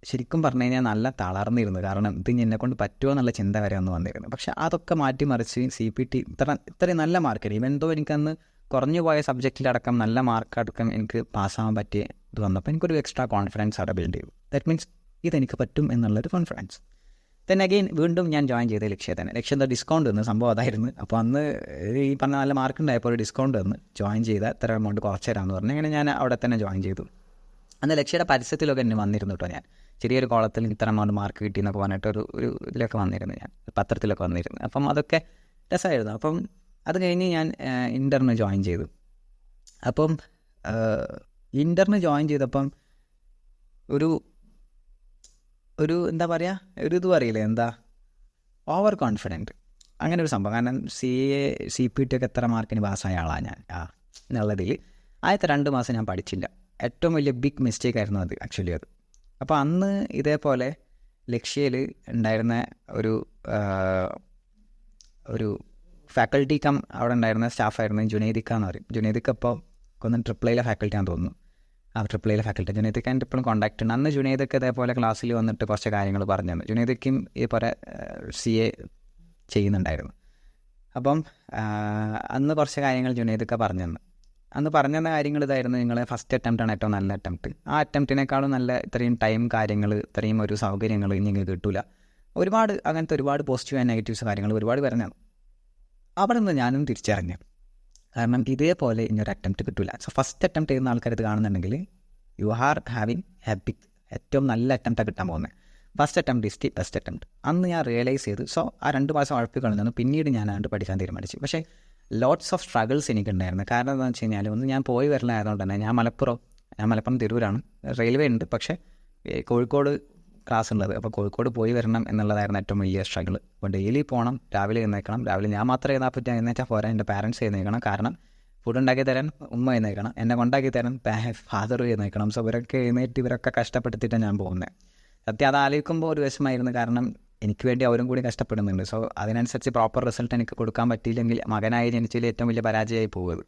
ശരിക്കും പറഞ്ഞു കഴിഞ്ഞാൽ നല്ല തളർന്നിരുന്നു. കാരണം ഇത് എന്നെക്കൊണ്ട് പറ്റുമോ എന്നുള്ള ചിന്ത വരെ ഒന്ന് വന്നിരുന്നു. പക്ഷെ അതൊക്കെ മാറ്റിമറിച്ച് CPT ഇത്രയും നല്ല മാർക്ക്, ഈവൻ എന്തോ എനിക്കന്ന് കുറഞ്ഞു പോയ സബ്ജക്റ്റിലടക്കം നല്ല മാർക്ക് അടക്കം എനിക്ക് പാസ്സാകാൻ പറ്റിയ ഇത് വന്നപ്പോൾ എനിക്കൊരു എക്സ്ട്രാ കോൺഫിഡൻസ് അവിടെ ബിൽഡ് ചെയ്തു. ദാറ്റ് മീൻസ് ഇതെനിക്ക് പറ്റും എന്നുള്ളൊരു കോൺഫിഡൻസ്. ദെൻ അഗെയിൻ വീണ്ടും ഞാൻ ജോയിൻ ചെയ്ത ലക്ഷ്യം ഡിസ്കൗണ്ട് തന്നു. സംഭവം അതായിരുന്നു. അപ്പോൾ അന്ന് ഈ പറഞ്ഞ നല്ല മാർക്ക് ഉണ്ടായപ്പോൾ ഒരു ഡിസ്കൗണ്ട് തന്ന് ജോയിൻ ചെയ്ത ഇത്ര എമൗണ്ട് കുറച്ച് തരാമെന്ന് പറഞ്ഞു. അങ്ങനെ ഞാൻ അവിടെ തന്നെ ജോയിൻ ചെയ്തു. അന്ന് ലക്ഷ്യയുടെ പരസ്യത്തിലൊക്കെ എന്നെ വന്നിരുന്നു കേട്ടോ. ഞാൻ ചെറിയൊരു കോളത്തിൽ ഇത്ര എമൗണ്ട് മാർക്ക് കിട്ടി എന്നൊക്കെ പറഞ്ഞിട്ട് ഒരു ഇതിലൊക്കെ വന്നിരുന്നു, ഞാൻ പത്രത്തിലൊക്കെ വന്നിരുന്നു. അപ്പം അതൊക്കെ രസമായിരുന്നു. അപ്പം അത് കഴിഞ്ഞ് ഞാൻ ഇൻ്ററിന് ജോയിൻ ചെയ്തു. അപ്പം ഇൻ്ററിന് ജോയിൻ ചെയ്തപ്പം ഒരു എന്താ പറയുക, ഒരു ഇത് പറയില്ലേ, എന്താ ഓവർ കോൺഫിഡൻറ്റ് അങ്ങനെ ഒരു സംഭവം. കാരണം CPT ഒക്കെ എത്ര മാർക്കിന് പാസ്സായ ആളാണ് ഞാൻ എന്നുള്ളതിൽ ആദ്യത്തെ 2 മാസം ഞാൻ പഠിച്ചില്ല. ഏറ്റവും വലിയ ബിഗ് മിസ്റ്റേക്ക് ആയിരുന്നു അത് ആക്ച്വലി അത്. അപ്പോൾ അന്ന് ഇതേപോലെ ലക്ഷ്യയിൽ ഉണ്ടായിരുന്ന ഒരു ഫാക്കൽറ്റി അവിടെ ഉണ്ടായിരുന്ന സ്റ്റാഫായിരുന്നു ജുനൈദിക്ക എന്ന് പറയും. ജുനൈദിക്ക ഇപ്പോൾ കൊന്ന് AAA ഫാക്കൽറ്റിയാണെന്ന് തോന്നുന്നു. ആ AAA ഫാക്കൽറ്റി ജുനൈദിക്ക എൻ്റെ ഇപ്പോഴും കോൺടാക്റ്റ് ഉണ്ട്. അന്ന് ജുനൈദൊക്കെ ഇതേപോലെ ക്ലാസ്സിൽ വന്നിട്ട് കുറച്ച് കാര്യങ്ങൾ പറഞ്ഞു തന്നു. ജുനൈദക്കും ഇതേപോലെ CA ചെയ്യുന്നുണ്ടായിരുന്നു. അപ്പം അന്ന് കുറച്ച് കാര്യങ്ങൾ ജുനൈദൊക്കെ പറഞ്ഞു തന്നു. അന്ന് പറഞ്ഞു തന്ന കാര്യങ്ങൾ ഇതായിരുന്നു: നിങ്ങളെ ഫസ്റ്റ് അറ്റംപ്റ്റാണ് ഏറ്റവും നല്ല അറ്റംപ്റ്റ്. ആ അറ്റംപ്റ്റിനേക്കാളും നല്ല ഇത്രയും ടൈം കാര്യങ്ങൾ, ഇത്രയും ഒരു സൗകര്യങ്ങൾ നിങ്ങൾക്ക് കിട്ടില്ല. അങ്ങനത്തെ ഒരുപാട് പോസിറ്റീവ് ആൻഡ് നെഗറ്റീവ്സ് കാര്യങ്ങൾ ഒരുപാട് പറഞ്ഞാണ്. അവിടെ നിന്ന് ഞാനും തിരിച്ചറിഞ്ഞു. കാരണം ഇതേപോലെ ഇനിയൊരു അറ്റംപ്റ്റ് കിട്ടില്ല. സോ ഫസ്റ്റ് അറ്റംപ്റ്റ് ചെയ്യുന്ന ആൾക്കാർ ഇത് കാണുന്നുണ്ടെങ്കിൽ യു ആർ ഹാവിങ് ഏറ്റവും നല്ല അറ്റംപ്റ്റാണ് കിട്ടാൻ പോകുന്നത്. First attempt is the best attempt. അന്ന് ഞാൻ റിയലൈസ് ചെയ്തു. സോ ആ 2 മാസം ഉഴപ്പിക്കളഞ്ഞു. പിന്നീട് ഞാൻ അതുകൊണ്ട് പഠിക്കാൻ തീരുമാനിച്ചു. പക്ഷേ ലോട്ട്സ് ഓഫ് സ്ട്രഗിൾസ് എനിക്കുണ്ടായിരുന്നു. കാരണം എന്താണെന്ന് വെച്ച് കഴിഞ്ഞാൽ, ഒന്ന് ഞാൻ പോയി വരലായതുകൊണ്ട് തന്നെ ഞാൻ മലപ്പുറം തിരൂരാണ്, റെയിൽവേ ഉണ്ട്, പക്ഷേ കോഴിക്കോട് ക്ലാസ് ഉള്ളത്. അപ്പോൾ കോഴിക്കോട് പോയി വരണം എന്നുള്ളതായിരുന്നു ഏറ്റവും വലിയ സ്ട്രഗിൾ. അപ്പോൾ ഡെയിലി പോകണം, രാവിലെ എഴുന്നേൽക്കണം. രാവിലെ ഞാൻ മാത്രമേ എഴുന്നേറ്റാൽ പോരാ, എൻ്റെ പാരൻസ് എഴുന്നേൽക്കണം. കാരണം ഫുഡ് ഉണ്ടാക്കി തരാൻ ഉമ്മ എഴുന്നേൽക്കണം, എന്നെ കൊണ്ടാക്കി തരാൻ ഫാദർ എഴുന്നേൽക്കണം. സോ ഇവരൊക്കെ കഷ്ടപ്പെടുത്തിയിട്ടാണ് ഞാൻ പോകുന്നത്. സത്യം അത് ആലോചിക്കുമ്പോൾ ഒരു വിഷമായിരുന്നു. കാരണം എനിക്ക് വേണ്ടി അവരും കൂടി കഷ്ടപ്പെടുന്നുണ്ട്. സോ അതിനനുസരിച്ച് പ്രോപ്പർ റിസൾട്ട് എനിക്ക് കൊടുക്കാൻ പറ്റിയില്ലെങ്കിൽ മകനായി ജനിച്ചതിൽ ഏറ്റവും വലിയ പരാജയമായി പോകുന്നത്.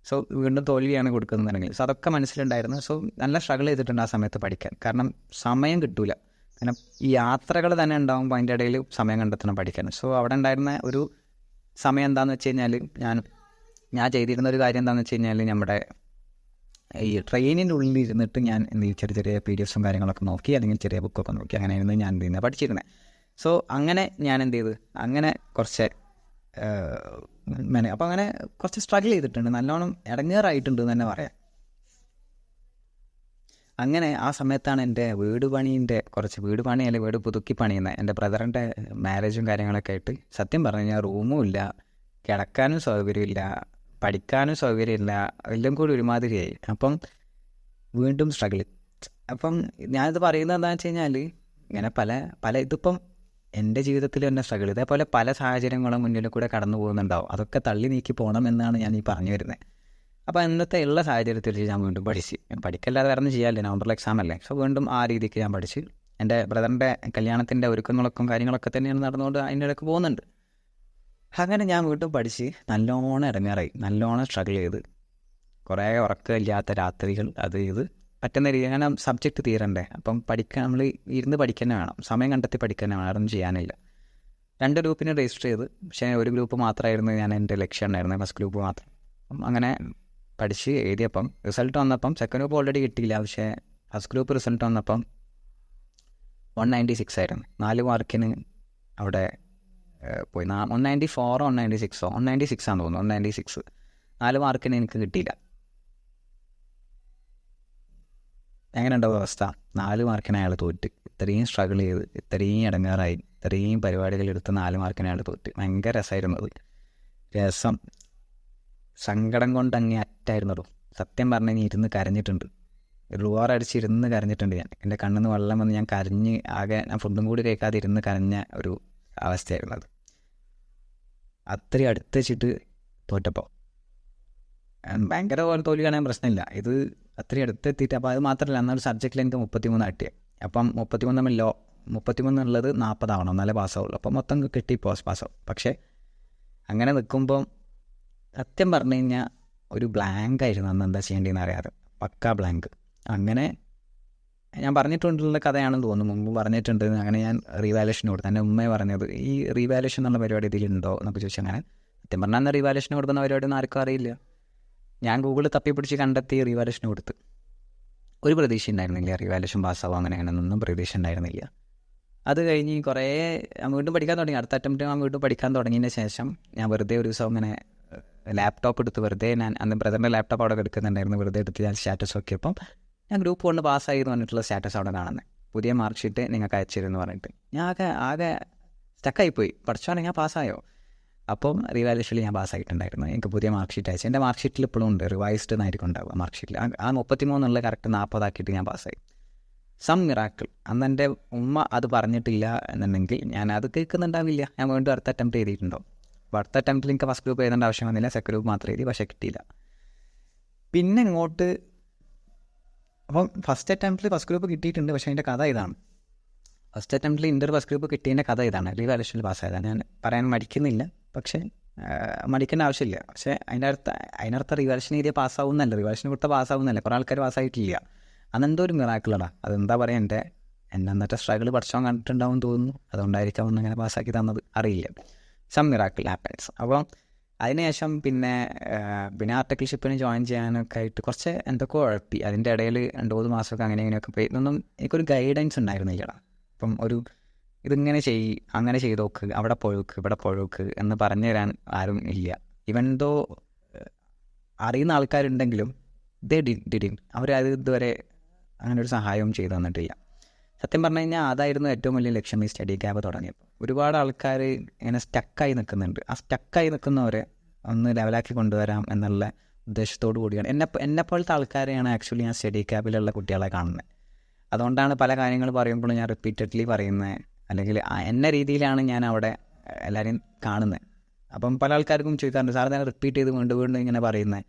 സോ വീണ്ടും തോൽവിയാണ് കൊടുക്കുന്നുണ്ടെങ്കിൽ. സോ അതൊക്കെ മനസ്സിലുണ്ടായിരുന്നു. സോ നല്ല സ്ട്രഗിൾ ചെയ്തിട്ടുണ്ട് ആ സമയത്ത് പഠിക്കാൻ. കാരണം സമയം കിട്ടൂല. കാരണം ഈ യാത്രകൾ തന്നെ ഉണ്ടാകുമ്പോൾ അതിൻ്റെ ഇടയിൽ സമയം കണ്ടെത്തണം പഠിക്കാൻ. സോ അവിടെ ഉണ്ടായിരുന്ന ഒരു സമയം എന്താണെന്ന് വെച്ച് കഴിഞ്ഞാൽ, ഞാൻ ചെയ്തിരുന്ന ഒരു കാര്യം എന്താണെന്ന് വെച്ച് കഴിഞ്ഞാൽ, നമ്മുടെ ഈ ട്രെയിനിൻ്റെ ഉള്ളിൽ ഇരുന്നിട്ട് ഞാൻ ചെറിയ PDFs കാര്യങ്ങളൊക്കെ നോക്കി, അല്ലെങ്കിൽ ചെറിയ ബുക്കൊക്കെ നോക്കി, അങ്ങനെയായിരുന്നു ഞാൻ പഠിച്ചിരുന്നത്. സോ അങ്ങനെ ഞാൻ എന്ത് ചെയ്തു, അങ്ങനെ കുറച്ച് അപ്പോൾ അങ്ങനെ കുറച്ച് സ്ട്രഗിൾ ചെയ്തിട്ടുണ്ട്, നല്ലോണം ഇടങ്ങേറായിട്ടുണ്ട് എന്ന് തന്നെ പറയാം. അങ്ങനെ ആ സമയത്താണ് എൻ്റെ വീട് പണി അല്ലെങ്കിൽ വീട് പുതുക്കി പണിയുന്നത്. എൻ്റെ ബ്രദറിൻ്റെ മാരേജും കാര്യങ്ങളൊക്കെ ആയിട്ട് സത്യം പറഞ്ഞു കഴിഞ്ഞാൽ റൂമും ഇല്ല, കിടക്കാനും സൗകര്യമില്ല, പഠിക്കാനും സൗകര്യമില്ല, എല്ലാം കൂടി ഒരുമാതിരിയായി. അപ്പം വീണ്ടും സ്ട്രഗിൾ. അപ്പം ഞാനിത് പറയുന്നത് എന്താണെന്ന് വെച്ച് കഴിഞ്ഞാൽ, ഇങ്ങനെ പല ഇതിപ്പം എൻ്റെ ജീവിതത്തിൽ തന്നെ സ്ട്രഗിൾ, ഇതേപോലെ പല സാഹചര്യങ്ങളും മുന്നിൽ കൂടെ കടന്നു പോകുന്നുണ്ടാവും. അതൊക്കെ തള്ളി നീക്കി പോകണം എന്നാണ് ഞാൻ ഈ പറഞ്ഞു വരുന്നത്. അപ്പോൾ ഇന്നത്തെ ഉള്ള സാഹചര്യത്തിൽ ഞാൻ വീണ്ടും പഠിക്കല്ലാതെ വേറെ ചെയ്യാമല്ലേ, നവംബറിൽ എക്സാം അല്ലേ. സോ വീണ്ടും ആ രീതിക്ക് ഞാൻ പഠിച്ച് എൻ്റെ ബ്രദറിൻ്റെ കല്യാണത്തിൻ്റെ ഒരുക്കങ്ങളൊക്കെ കാര്യങ്ങളൊക്കെ തന്നെയാണ് നടന്നുകൊണ്ട് അതിൻ്റെ ഇടയ്ക്ക് പോകുന്നുണ്ട്. അങ്ങനെ ഞാൻ വീണ്ടും പഠിച്ച് നല്ലോണം ഇടങ്ങേറായി, നല്ലോണം സ്ട്രഗിൾ ചെയ്ത്, കുറേ ഉറക്കമില്ലാത്ത രാത്രികൾ, അത് ഇത് പറ്റുന്ന രീതി. കാരണം സബ്ജക്റ്റ് തീരണ്ടേ, അപ്പം പഠിക്കാൻ നമ്മൾ ഇരുന്ന് പഠിക്കാൻ വേണം, സമയം കണ്ടെത്തി പഠിക്കാൻ വേണം, അതൊന്നും ചെയ്യാനില്ല. 2 ഗ്രൂപ്പിന് രജിസ്റ്റർ ചെയ്ത്, പക്ഷേ ഒരു ഗ്രൂപ്പ് മാത്രമായിരുന്നു ഞാൻ എൻ്റെ ലക്ഷ്യം ഉണ്ടായിരുന്നത്, ഫസ്റ്റ് ഗ്രൂപ്പ് മാത്രം. അപ്പം അങ്ങനെ പഠിച്ച് എഴുതിയപ്പം റിസൾട്ട് വന്നപ്പം സെക്കൻഡ് ഗ്രൂപ്പ് ഓൾറെഡി കിട്ടിയില്ല, പക്ഷേ ഫസ്റ്റ് ഗ്രൂപ്പ് റിസൾട്ട് വന്നപ്പം 196 ആയിരുന്നു. 4 മാർക്കിന് അവിടെ പോയി. 194 196 196 ആണെന്ന് തോന്നുന്നു, 196. 4 മാർക്കിന് എനിക്ക് കിട്ടിയില്ല. എങ്ങനെ ഉണ്ടാവും അവസ്ഥ? 4 മാർക്കിന് അയാൾ തോറ്റ്. ഇത്രയും സ്ട്രഗിൾ ചെയ്ത്, ഇത്രയും ഇടങ്ങാറായി, ഇത്രയും പരിപാടികളെടുത്ത് 4 മാർക്കിന് അയാൾ തോറ്റ്. ഭയങ്കര രസമായിരുന്നത്. രസം, സങ്കടം കൊണ്ട് അങ്ങേ അറ്റായിരുന്നല്ലോ. സത്യം പറഞ്ഞ് ഞാൻ ഇരുന്ന് കരഞ്ഞിട്ടുണ്ട്, റൂവാറടിച്ചിരുന്ന് കരഞ്ഞിട്ടുണ്ട്. എൻ്റെ കണ്ണിൽ നിന്ന് വെള്ളം വന്ന് ഞാൻ കരഞ്ഞ് ആകെ, ഞാൻ ഫുഡും കൂടി കഴിക്കാതെ ഇരുന്ന് കരഞ്ഞ ഒരു അവസ്ഥയായിരുന്നു അത്. അത്രയും അടുത്ത് വെച്ചിട്ട് തോറ്റപ്പോൾ ഭയങ്കര പോലെ തോൽവി കാണാൻ പ്രശ്നമില്ല, ഇത് അത്രയും അടുത്തെത്തിയിട്ട്. അപ്പോൾ അത് മാത്രമല്ല, അന്നൊരു സബ്ജക്റ്റിൽ എനിക്ക് 33 കിട്ടിയത്. അപ്പം 33 തമ്മിൽ 33 ഉള്ളത് 40 ആവണം, എന്നാലേ പാസ്സാവുള്ളൂ. അപ്പം മൊത്തം കിട്ടി പാസ്സാവും. പക്ഷേ അങ്ങനെ നിൽക്കുമ്പം സത്യം പറഞ്ഞു കഴിഞ്ഞാൽ ഒരു ബ്ലാങ്ക് ആയിരുന്നു അന്ന്, എന്താ ചെയ്യേണ്ടതെന്ന് അറിയാതെ, പക്കാ ബ്ലാങ്ക്. അങ്ങനെ ഞാൻ പറഞ്ഞിട്ടുള്ള കഥയാണെന്ന് തോന്നുന്നു, മുമ്പ് പറഞ്ഞിട്ടുണ്ട്. അങ്ങനെ ഞാൻ റീവാലുവേഷൻ കൊടുത്തു. എൻ്റെ ഉമ്മയെ പറഞ്ഞത്, ഈ റീവാലുവേഷൻ എന്നുള്ള പരിപാടി ഇതിലുണ്ടോ എന്നൊക്കെ ചോദിച്ചു. അങ്ങനെ സത്യം പറഞ്ഞാൽ അന്ന് റീവാലുവേഷൻ കൊടുക്കുന്ന പരിപാടിയൊന്നും ആർക്കും അറിയില്ല. ഞാൻ ഗൂഗിളിൽ തപ്പിപ്പിടിച്ച് കണ്ടെത്തി റീവാലുവേഷൻ കൊടുത്ത്. ഒരു പ്രതീക്ഷ ഉണ്ടായിരുന്നില്ല റീവാലുവേഷൻ പാസ്സാവും, അങ്ങനെയാണെന്നൊന്നും പ്രതീക്ഷ ഉണ്ടായിരുന്നില്ല. അത് കഴിഞ്ഞ് കുറേ വീണ്ടും പഠിക്കാൻ തുടങ്ങി. അടുത്ത അറ്റംപ്റ്റ് ഞാൻ വീണ്ടും പഠിക്കാൻ തുടങ്ങിയതിന് ശേഷം ഞാൻ വെറുതെ ഒരു ദിവസം ഇങ്ങനെ ലാപ്ടോപ്പ് എടുത്ത് വെറുതെ, ഞാൻ അന്ന് ബ്രദറിൻ്റെ ലാപ്ടോപ്പ് അവിടെ എടുക്കുന്നുണ്ടായിരുന്നു, വെറുതെ എടുത്ത് ഞാൻ സ്റ്റാറ്റസ് നോക്കിയപ്പം ഞാൻ ഗ്രൂപ്പ് 1 പാസ്സായി എന്ന് പറഞ്ഞിട്ടുള്ള സ്റ്റാറ്റസ് അവിടെ കാണുന്നത്. പുതിയ മാർക്ക് ഷീറ്റ് നിങ്ങൾക്ക് അയച്ചിരുന്നു പറഞ്ഞിട്ട് ഞാൻ ആകെ സ്റ്റക്കായിപ്പോയി. പഠിച്ചോണെങ്കിൽ ഞാൻ പാസ്സായോ? അപ്പം റീവാലുവേഷനിൽ ഞാൻ പാസ്സായിട്ടുണ്ടായിരുന്നു. എനിക്ക് പുതിയ മാർക്ക് ഷീറ്റ് അയച്ചു. എൻ്റെ മാർക്ക് ഷീറ്റിൽ ഇപ്പോഴും ഉണ്ട്, റിവൈസ്ഡ് എന്നായിരിക്കും ഉണ്ടാവുക മാർക്ക് ഷീറ്റിൽ. ആ 33 കറക്റ്റ് 40 ആക്കിയിട്ട് ഞാൻ പാസ്സായി. Some miracle. അന്ന് എൻ്റെ ഉമ്മ അത് പറഞ്ഞിട്ടില്ല എന്നുണ്ടെങ്കിൽ ഞാൻ അത് കേൾക്കുന്നുണ്ടാവില്ല. ഞാൻ വീണ്ടും അടുത്ത അറ്റംപ്റ്റ് ചെയ്തിട്ടുണ്ടോ. അപ്പോൾ അടുത്ത അറ്റംപ്റ്റിൽ എനിക്ക് ഫസ്റ്റ് ഗ്രൂപ്പ് എഴുതേണ്ട ആവശ്യം വന്നില്ല, സെക്കൻഡ് ഗ്രൂപ്പ് മാത്രം എഴുതി, പക്ഷേ കിട്ടിയില്ല. പിന്നെ ഇങ്ങോട്ട് അപ്പം ഫസ്റ്റ് അറ്റംപ്റ്റിൽ ഫസ്റ്റ് ഗ്രൂപ്പ് കിട്ടിയിട്ടുണ്ട്, പക്ഷേ അതിൻ്റെ കഥ ഇതാണ്. ഫസ്റ്റ് അറ്റംപ്റ്റിൽ ഫസ്റ്റ് ഗ്രൂപ്പ് കിട്ടിയതിൻ്റെ കഥ ഇതാണ്. റീവാലുവേഷനിൽ പാസ്സായതാണ്. ഞാൻ പറയാൻ മടിക്കുന്നില്ല, പക്ഷേ മടിക്കേണ്ട ആവശ്യമില്ല. പക്ഷേ അതിനർത്ഥം റിവാലുവേഷൻ എഴുതിയ പാസ്സാവുന്നല്ല, റിവാലുവേഷൻ കൊടുത്ത പാസ്സാവുന്നല്ല. കുറേ ആൾക്കാർ പാസ്സായിട്ടില്ല. അതെന്തോ ഒരു മിറാക്കിളടാ. അതെന്താ പറയുക, എൻ്റെ അന്നത്തെ സ്ട്രഗിൾ പഠിച്ചോൻ കണ്ടിട്ടുണ്ടാവും തോന്നുന്നു, അതുകൊണ്ടായിരിക്കാം ഒന്ന് അങ്ങനെ പാസ്സാക്കി തന്നത്, അറിയില്ല. Some miracle happens. അപ്പം അതിനുശേഷം പിന്നെ ആർട്ടിക്കിൾഷിപ്പിന് ജോയിൻ ചെയ്യാനൊക്കെ ആയിട്ട് കുറച്ച് എന്തൊക്കെ ഉഴപ്പി. അതിൻ്റെ ഇടയിൽ 2-3 മാസമൊക്കെ അങ്ങനെ ഇങ്ങനെയൊക്കെ പോയി. ഇതൊന്നും എനിക്കൊരു ഗൈഡൻസ് ഉണ്ടായിരുന്നില്ലടാ. അപ്പം ഇതിങ്ങനെ അങ്ങനെ ചെയ്തോക്ക്, അവിടെ പോയോക്ക്, ഇവിടെ പോയോക്ക് എന്ന് പറഞ്ഞു തരാൻ ആരും ഇല്ല. ഇവൻ എന്തോ അറിയുന്ന ആൾക്കാരുണ്ടെങ്കിലും അവരത് ഇതുവരെ അങ്ങനെ ഒരു സഹായവും ചെയ്തു തന്നിട്ടില്ല. സത്യം പറഞ്ഞു കഴിഞ്ഞാൽ അതായിരുന്നു ഏറ്റവും വലിയ ലക്ഷ്യം ഈ സ്റ്റഡി ക്യാബ് തുടങ്ങിയപ്പോൾ. ഒരുപാട് ആൾക്കാർ ഇങ്ങനെ സ്റ്റക്കായി നിൽക്കുന്നുണ്ട്. ആ സ്റ്റക്കായി നിൽക്കുന്നവരെ ഒന്ന് ലെവലാക്കി കൊണ്ടുവരാം എന്നുള്ള ഉദ്ദേശത്തോടു കൂടിയാണ് എന്നെപ്പോലത്തെ ആൾക്കാരെയാണ് ആക്ച്വലി ഞാൻ സ്റ്റഡി ക്യാബിലുള്ള കുട്ടികളെ കാണുന്നത്. അതുകൊണ്ടാണ് പല കാര്യങ്ങൾ പറയുമ്പോഴും ഞാൻ റിപ്പീറ്റഡ്ലി പറയുന്നത്, അല്ലെങ്കിൽ എന്ന രീതിയിലാണ് ഞാൻ അവിടെ എല്ലാവരെയും കാണുന്നത്. അപ്പം പല ആൾക്കാർക്കും ചോദിക്കാറുണ്ട്, സാർ തന്നെ റിപ്പീറ്റ് ചെയ്ത് വീണ്ടും ഇങ്ങനെ പറയുന്നത്,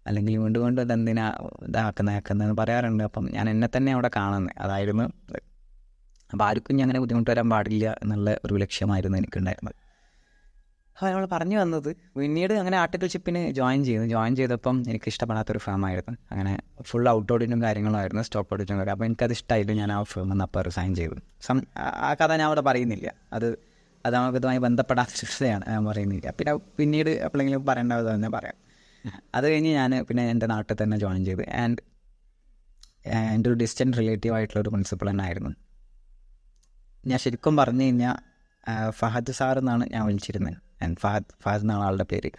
അല്ലെങ്കിൽ വീണ്ടും ഇതെന്തിനാ ഇതാക്കുന്നതെന്ന് പറയാറുണ്ട്. അപ്പം ഞാൻ എന്നെ തന്നെ അവിടെ കാണുന്നത് അതായിരുന്നു. അപ്പോൾ ആർക്കും ഞാൻ അങ്ങനെ ബുദ്ധിമുട്ട് വരാൻ പാടില്ല എന്നുള്ള ഒരു ലക്ഷ്യമായിരുന്നു എനിക്കുണ്ടായിരുന്നത്. അപ്പോൾ നമ്മൾ പറഞ്ഞു വന്നത്, പിന്നീട് അങ്ങനെ ആർട്ടിക്കിൾഷിപ്പിന് ജോയിൻ ചെയ്തപ്പം എനിക്ക് ഇഷ്ടപ്പെടാത്തൊരു ഫേമായിരുന്നു. അങ്ങനെ ഫുൾ ഔട്ട് ഓഡിറ്റും കാര്യങ്ങളുമായിരുന്നു, സ്റ്റോപ്പ് ഓഡിറ്റും കാര്യം. അപ്പോൾ എനിക്കത് ഇഷ്ടമായില്ല. ഞാൻ ആ ഫേമിൽ നിന്ന് അപ്പോൾ റിസൈൻ ചെയ്തു. ആ കഥ ഞാൻ അവിടെ പറയുന്നില്ല, അത് നമുക്കിതുമായി ബന്ധപ്പെടാത്ത ശിക്ഷയാണ്, ഞാൻ പറയുന്നില്ല. പിന്നീട് എപ്പോഴെങ്കിലും പറയേണ്ടത് തന്നെ പറയാം. അത് കഴിഞ്ഞ് ഞാൻ പിന്നെ എൻ്റെ നാട്ടിൽ തന്നെ ജോയിൻ ചെയ്തു. എൻ്റെ ഒരു ഡിസ്റ്റൻറ്റ് റിലേറ്റീവ് ആയിട്ടുള്ളൊരു പ്രിൻസിപ്പൾ തന്നെ ആയിരുന്നു. ഞാൻ ശരിക്കും പറഞ്ഞു കഴിഞ്ഞാൽ ഫഹദ് സാർ എന്നാണ് ഞാൻ വിളിച്ചിരുന്നത്. ഫഹദ് എന്നാണ് ആളുടെ പേര്.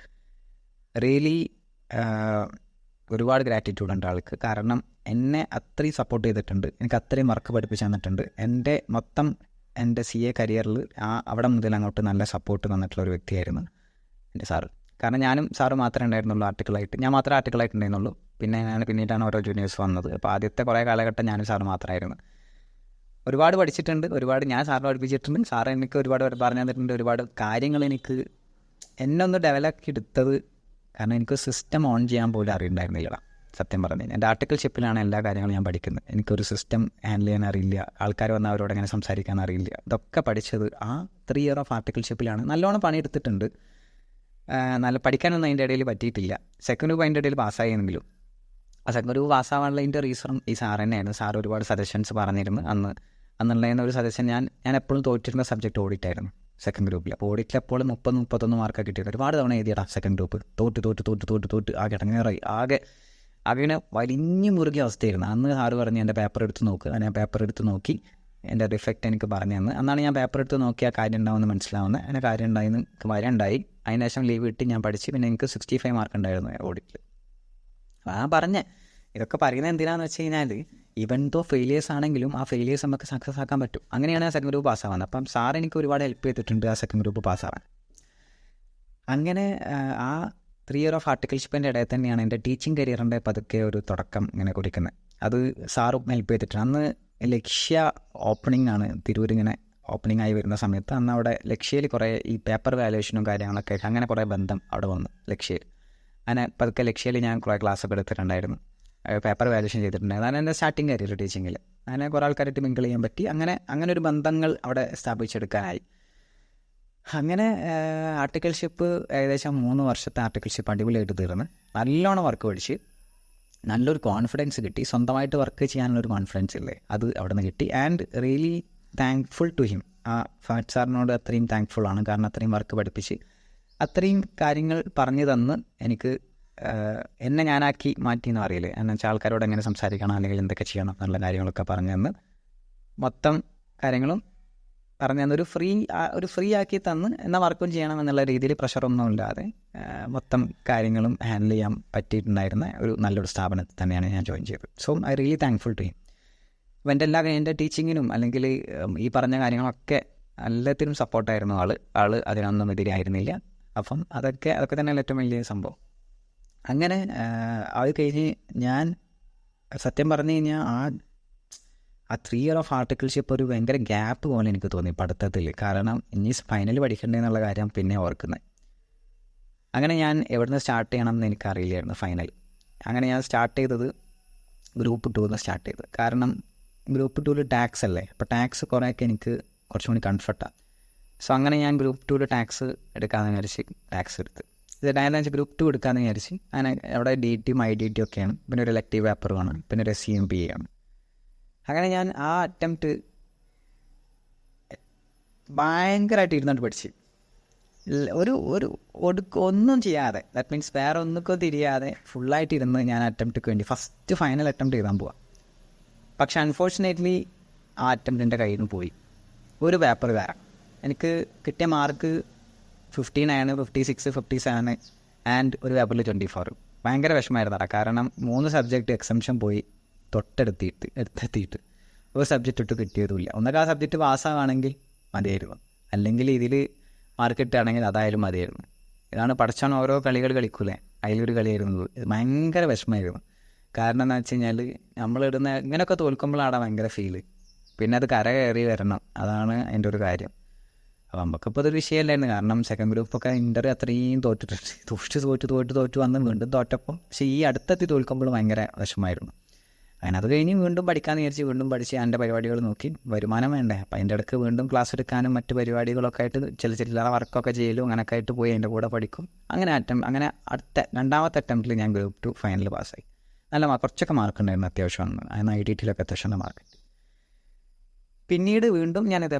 റിയലി ഒരുപാട് ഗ്രാറ്റിറ്റ്യൂഡ് ഉണ്ട് ആൾക്ക്. കാരണം എന്നെ അത്രയും സപ്പോർട്ട് ചെയ്തിട്ടുണ്ട്, എനിക്ക് അത്രയും വർക്ക് പഠിപ്പിച്ച് തന്നിട്ടുണ്ട്. എൻ്റെ CA കരിയറിൽ അവിടെ മുതൽ അങ്ങോട്ട് നല്ല സപ്പോർട്ട് തന്നിട്ടുള്ള ഒരു വ്യക്തിയായിരുന്നു എൻ്റെ സാറ്. കാരണം ഞാനും സാറ് മാത്രമേ ഉണ്ടായിരുന്നുള്ളൂ ആർട്ടിക്കിളായിട്ട്. ഞാൻ മാത്രമേ ആർട്ടിക്കിളായിട്ട് ഉണ്ടായിരുന്നുള്ളൂ. പിന്നീടാണ് ഓരോ ജൂനിയേഴ്സ് വന്നത്. അപ്പോൾ ആദ്യത്തെ കുറേ കാലഘട്ടം ഞാനും സാറ് മാത്രമായിരുന്നു. ഒരുപാട് പഠിച്ചിട്ടുണ്ട്, ഒരുപാട് ഞാൻ സാറിനെ പഠിപ്പിച്ചിട്ടുണ്ട്. സാറ് എനിക്ക് ഒരുപാട് പറഞ്ഞു തന്നിട്ടുണ്ട്. ഒരുപാട് കാര്യങ്ങൾ എന്നെ ഒന്ന് ഡെവലപ്പ് എടുത്തത്. കാരണം എനിക്ക് സിസ്റ്റം ഓൺ ചെയ്യാൻ പോലും അറിയുണ്ടായിരുന്നില്ല സത്യം പറഞ്ഞു കഴിഞ്ഞാൽ. എൻ്റെ ആർട്ടിക്കിൾഷിപ്പിലാണ് എല്ലാ കാര്യങ്ങളും ഞാൻ പഠിക്കുന്നത്. എനിക്കൊരു സിസ്റ്റം ഹാൻഡിൽ ചെയ്യാൻ അറിയില്ല, ആൾക്കാർ വന്നാൽ അവരോട് എങ്ങനെ സംസാരിക്കാൻ അറിയില്ല. ഇതൊക്കെ പഠിച്ചത് ആ 3 ഇയർ ഓഫ് ആർട്ടിക്കിൾഷിപ്പിലാണ്. നല്ലോണം പണിയെടുത്തിട്ടുണ്ട്. നല്ല പഠിക്കാനൊന്നും അതിൻ്റെ ഇടയിൽ പറ്റിയിട്ടില്ല. സെക്കൻഡ് ഗ്രൂപ്പ് അതിൻ്റെ ഇടയിൽ പാസ്സായെങ്കിലും ആ സെക്കൻഡ് ഗ്രൂപ്പ് പാസ്സാവാനുള്ളതിൻ്റെ റീസൺ ഈ സാർ തന്നെയായിരുന്നു. സാർ ഒരുപാട് സജഷൻസ് പറഞ്ഞിരുന്നു. അന്നുള്ളതിന് ഒരു സജഷൻ, ഞാൻ എപ്പോഴും തോറ്റിരുന്ന സബ്ജക്റ്റ് ഓഡിറ്റായിരുന്നു സെക്കൻഡ് ഗ്രൂപ്പിൽ. അപ്പോൾ ഓഡിറ്റിൽ എപ്പോഴും 30-31 മാർക്കൊക്കെ കിട്ടിയിട്ട് ഒരുപാട് തവണ എഴുതിയടാ സെക്കൻഡ് ഗ്രൂപ്പ്. തോറ്റ് ആകെ ഇടങ്ങേറായി. ആകെ ഇങ്ങനെ വലിഞ്ഞു മുറുകിയ അവസ്ഥയായിരുന്നു. അന്ന് സാറ് പറഞ്ഞ് എൻ്റെ പേപ്പർ എടുത്ത് നോക്ക്. ഞാൻ പേപ്പർ എടുത്ത് നോക്കി. എൻ്റെ റിഫ്ലക്റ്റ് എനിക്ക് പറഞ്ഞു തന്നു. അന്നാണ് ഞാൻ പേപ്പർ എടുത്ത് നോക്കിയാൽ കാര്യം ഉണ്ടാവുമെന്ന് മനസ്സിലാവുന്നത്. അങ്ങനെ കാര്യം ഉണ്ടായിരുന്നു, വരെ ഉണ്ടായി. അതിന് ശേഷം ലീവ് കിട്ടി, ഞാൻ പഠിച്ച്. പിന്നെ എനിക്ക് 65 മാർക്ക് ഉണ്ടായിരുന്നു ഓഡിറ്റിൽ. പറഞ്ഞ് ഇതൊക്കെ പറയുന്നത് എന്തിനാന്ന് വെച്ച് കഴിഞ്ഞാൽ, ഈവൻ ദോ ഫെയിലിയേഴ്സ് ആണെങ്കിലും ആ ഫെയിലിയേഴ്സ് നമുക്ക് സക്സസ് ആക്കാൻ പറ്റും. അങ്ങനെയാണ് ആ സെക്കൻഡ് ഗ്രൂപ്പ് പാസ്സാവുന്നത്. അപ്പം സാർ എനിക്ക് ഒരുപാട് ഹെൽപ്പ് ചെയ്തിട്ടുണ്ട് ആ സെക്കൻഡ് ഗ്രൂപ്പ് പാസ്സാവാൻ. അങ്ങനെ ആ 3 year ഓഫ് ആർട്ടിക്കിൾഷിപ്പിൻ്റെ ഇടയിൽ തന്നെയാണ് എൻ്റെ ടീച്ചിങ് കരിയറിൻ്റെ പതുക്കെ ഒരു തുടക്കം ഇങ്ങനെ കുറിക്കുന്നത്. അത് സാറും ഹെൽപ്പ് ചെയ്തിട്ടുണ്ട്. അന്ന് ലക്ഷ്യ ഓപ്പണിംഗ് ആണ്, തിരൂർ ഇങ്ങനെ ഓപ്പണിംഗ് ആയി വരുന്ന സമയത്ത്. അന്ന് അവിടെ ലക്ഷ്യയിൽ കുറേ ഈ പേപ്പർ വാല്യുവേഷനും കാര്യങ്ങളൊക്കെ ആയിട്ട് അങ്ങനെ കുറേ ബന്ധം അവിടെ വന്നു ലക്ഷ്യയിൽ. അങ്ങനെ പതുക്കെ ലക്ഷ്യയിൽ ഞാൻ കുറേ ക്ലാസ്സൊക്കെ എടുത്തിട്ടുണ്ടായിരുന്നു, പേപ്പർ വാല്യുവേഷൻ ചെയ്തിട്ടുണ്ടായിരുന്നു. അതാണ് എൻ്റെ സ്റ്റാർട്ടിങ് കരിയർ ടീച്ചിങ്ങിൽ. അങ്ങനെ കുറേ ആൾക്കാരായിട്ട് മിങ്കിൾ ചെയ്യാൻ പറ്റി. അങ്ങനെ ഒരു ബന്ധങ്ങൾ അവിടെ സ്ഥാപിച്ചെടുക്കാനായി. അങ്ങനെ ആർട്ടിക്കിൾഷിപ്പ് ഏകദേശം 3 വർഷത്തെ ആർട്ടിക്കിൾഷിപ്പ് അടിപൊളിയായിട്ട് തീർന്ന് നല്ലോണം വർക്ക് പഠിച്ച് നല്ലൊരു കോൺഫിഡൻസ് കിട്ടി. സ്വന്തമായിട്ട് വർക്ക് ചെയ്യാനുള്ളൊരു കോൺഫിഡൻസ് ഇല്ലേ, അത് അവിടെ നിന്ന് കിട്ടി. And really thankful to him. ആ ഫാറ്റ് സാറിനോട് അത്രയും താങ്ക്ഫുൾ ആണ്. കാരണം അത്രയും വർക്ക് പഠിപ്പിച്ച് അത്രയും കാര്യങ്ങൾ പറഞ്ഞു തന്ന് എനിക്ക് എന്നെ ഞാനാക്കി മാറ്റി എന്ന് പറയില്ലേ, എന്ന് വെച്ചാൽ ആൾക്കാരോട് എങ്ങനെ സംസാരിക്കണം അല്ലെങ്കിൽ എന്തൊക്കെ ചെയ്യണം എന്നുള്ള കാര്യങ്ങളൊക്കെ പറഞ്ഞു തന്ന് മൊത്തം കാര്യങ്ങളും പറഞ്ഞു തന്നൊരു ഫ്രീ ആക്കി തന്ന് എന്നാൽ വർക്കും ചെയ്യണം എന്നുള്ള രീതിയിൽ പ്രഷറൊന്നും ഇല്ലാതെ മൊത്തം കാര്യങ്ങളും ഹാൻഡിൽ ചെയ്യാൻ പറ്റിയിട്ടുണ്ടായിരുന്ന ഒരു നല്ലൊരു സ്ഥാപനത്തിൽ തന്നെയാണ് ഞാൻ ജോയിൻ ചെയ്തത്. So I really thankful to him. അപ്പോൾ എൻ്റെ ടീച്ചിങ്ങിനും അല്ലെങ്കിൽ ഈ പറഞ്ഞ കാര്യങ്ങളൊക്കെ എല്ലാത്തിനും സപ്പോർട്ടായിരുന്നു ആൾ അതിനൊന്നും എതിരായിരുന്നില്ല. അപ്പം അതൊക്കെ തന്നെയാണ് ഏറ്റവും വലിയ സംഭവം. അങ്ങനെ അത് കഴിഞ്ഞ് ഞാൻ സത്യം പറഞ്ഞു കഴിഞ്ഞാൽ ആ 3 year ഓഫ് ആർട്ടിക്കിൾഷിപ്പ് ഒരു ഭയങ്കര ഗ്യാപ്പ് പോലെ എനിക്ക് തോന്നി പഠിത്തത്തിൽ. കാരണം ഇനി ഫൈനൽ പഠിക്കണ്ടേന്നുള്ള കാര്യം പിന്നെ ഓർക്കുന്നത്. അങ്ങനെ ഞാൻ എവിടെ നിന്ന് സ്റ്റാർട്ട് ചെയ്യണം എന്ന് എനിക്കറിയില്ലായിരുന്നു ഫൈനൽ. അങ്ങനെ ഞാൻ സ്റ്റാർട്ട് ചെയ്തത് ഗ്രൂപ്പ് 2 സ്റ്റാർട്ട് ചെയ്തത്. കാരണം ഗ്രൂപ്പ് 2 ടാക്സ് അല്ലേ, അപ്പോൾ ടാക്സ് കുറേയൊക്കെ എനിക്ക് കുറച്ചും കൂടി കംഫർട്ടാണ്. സോ അങ്ങനെ ഞാൻ ഗ്രൂപ്പ് 2 ടാക്സ് എടുക്കാമെന്ന് വിചാരിച്ച് ടാക്സ് എടുത്ത്. ഇതായെന്ന് വെച്ചാൽ ഗ്രൂപ്പ് 2 എടുക്കാമെന്ന് വിചാരിച്ച് അങ്ങനെ അവിടെ DT IDT ഒക്കെയാണ്, പിന്നെ ഒരു എലക്റ്റീവ് പേപ്പർ വേണം, പിന്നെ ഒരു CMP ആണ്. അങ്ങനെ ഞാൻ ആ അറ്റംപ്റ്റ് ഭയങ്കരമായിട്ട് ഇരുന്നിട്ട് പഠിച്ച് ഒന്നും ചെയ്യാതെ, ദാറ്റ് മീൻസ് വേറെ ഒന്നുക്കോ തിരിയാതെ ഫുള്ളായിട്ട് ഇരുന്ന് ഞാൻ അറ്റംപ്റ്റിക്ക് വേണ്ടി ഫസ്റ്റ് ഫൈനൽ അറ്റംപ്റ്റ് എഴുതാൻ പോവാം. പക്ഷെ അൺഫോർച്ചുനേറ്റ്ലി ആ അറ്റംപ്റ്റിൻ്റെ കയ്യിൽ നിന്ന് പോയി. ഒരു പേപ്പർ വേറെ എനിക്ക് കിട്ടിയ മാർക്ക് 59, 56, 57 ആൻഡ് ഒരു പേപ്പറിൽ 24. ഭയങ്കര വിഷമമായിരുന്നു. കാരണം 3 സബ്ജക്റ്റ് എക്സംഷൻ പോയി എടുത്തെത്തിയിട്ട് ഒരു സബ്ജക്റ്റ് ഇട്ട് കിട്ടിയതുമില്ല. ഒന്നൊക്കെ ആ സബ്ജക്റ്റ് പാസ്സാവുകയാണെങ്കിൽ മതിയായിരുന്നു, അല്ലെങ്കിൽ ഇതിൽ മാർക്ക് കിട്ടുകയാണെങ്കിൽ അതായാലും മതിയായിരുന്നു. ഇതാണ് പഠിച്ചാണ് ഓരോ കളികൾ കളിക്കൂലേ, അതിലൊരു കളിയായിരുന്നു. ഭയങ്കര വിഷമമായിരുന്നു. കാരണം എന്താ വെച്ച് കഴിഞ്ഞാൽ നമ്മളിടുന്ന ഇങ്ങനെയൊക്കെ തോൽക്കുമ്പോഴാണ് ഭയങ്കര ഫീല്. പിന്നെ അത് കയറി വരണം, അതാണ് അതിൻ്റെ ഒരു കാര്യം. അപ്പോൾ നമുക്കിപ്പോൾ അതൊരു വിഷയമല്ലായിരുന്നു. കാരണം സെക്കൻഡ് ഗ്രൂപ്പൊക്കെ ഇൻ്റർവ്യൂ അത്രയും തോറ്റു വന്ന് വീണ്ടും തോറ്റപ്പോൾ. പക്ഷേ ഈ അടുത്തെത്തി തോൽക്കുമ്പോൾ ഭയങ്കര വിഷമമായിരുന്നു. അങ്ങനെ അത് കഴിഞ്ഞ് വീണ്ടും പഠിക്കാമെന്ന് വിചാരിച്ച് വീണ്ടും പഠിച്ച് എൻ്റെ പരിപാടികൾ നോക്കി. വരുമാനം വേണ്ടേ, അപ്പോൾ അതിൻ്റെ ഇടയ്ക്ക് വീണ്ടും ക്ലാസ് എടുക്കാനും മറ്റ് പരിപാടികളൊക്കെ ആയിട്ട് ചില്ലറ വർക്കൊക്കെ ചെയ്യലും അങ്ങനെയൊക്കെ ആയിട്ട് പോയി അതിൻ്റെ കൂടെ പഠിക്കും. അങ്ങനെ അടുത്ത 2ാമത്തെ അറ്റംപ്റ്റിൽ ഞാൻ ഗ്രൂപ്പ് 2 ഫൈനൽ പാസ്സായി. നല്ല കുറച്ചൊക്കെ മാർക്ക് ഉണ്ടായിരുന്നു, അത്യാവശ്യം. അതിന് IDT അത്യാവശ്യം മാർക്ക്. പിന്നീട് വീണ്ടും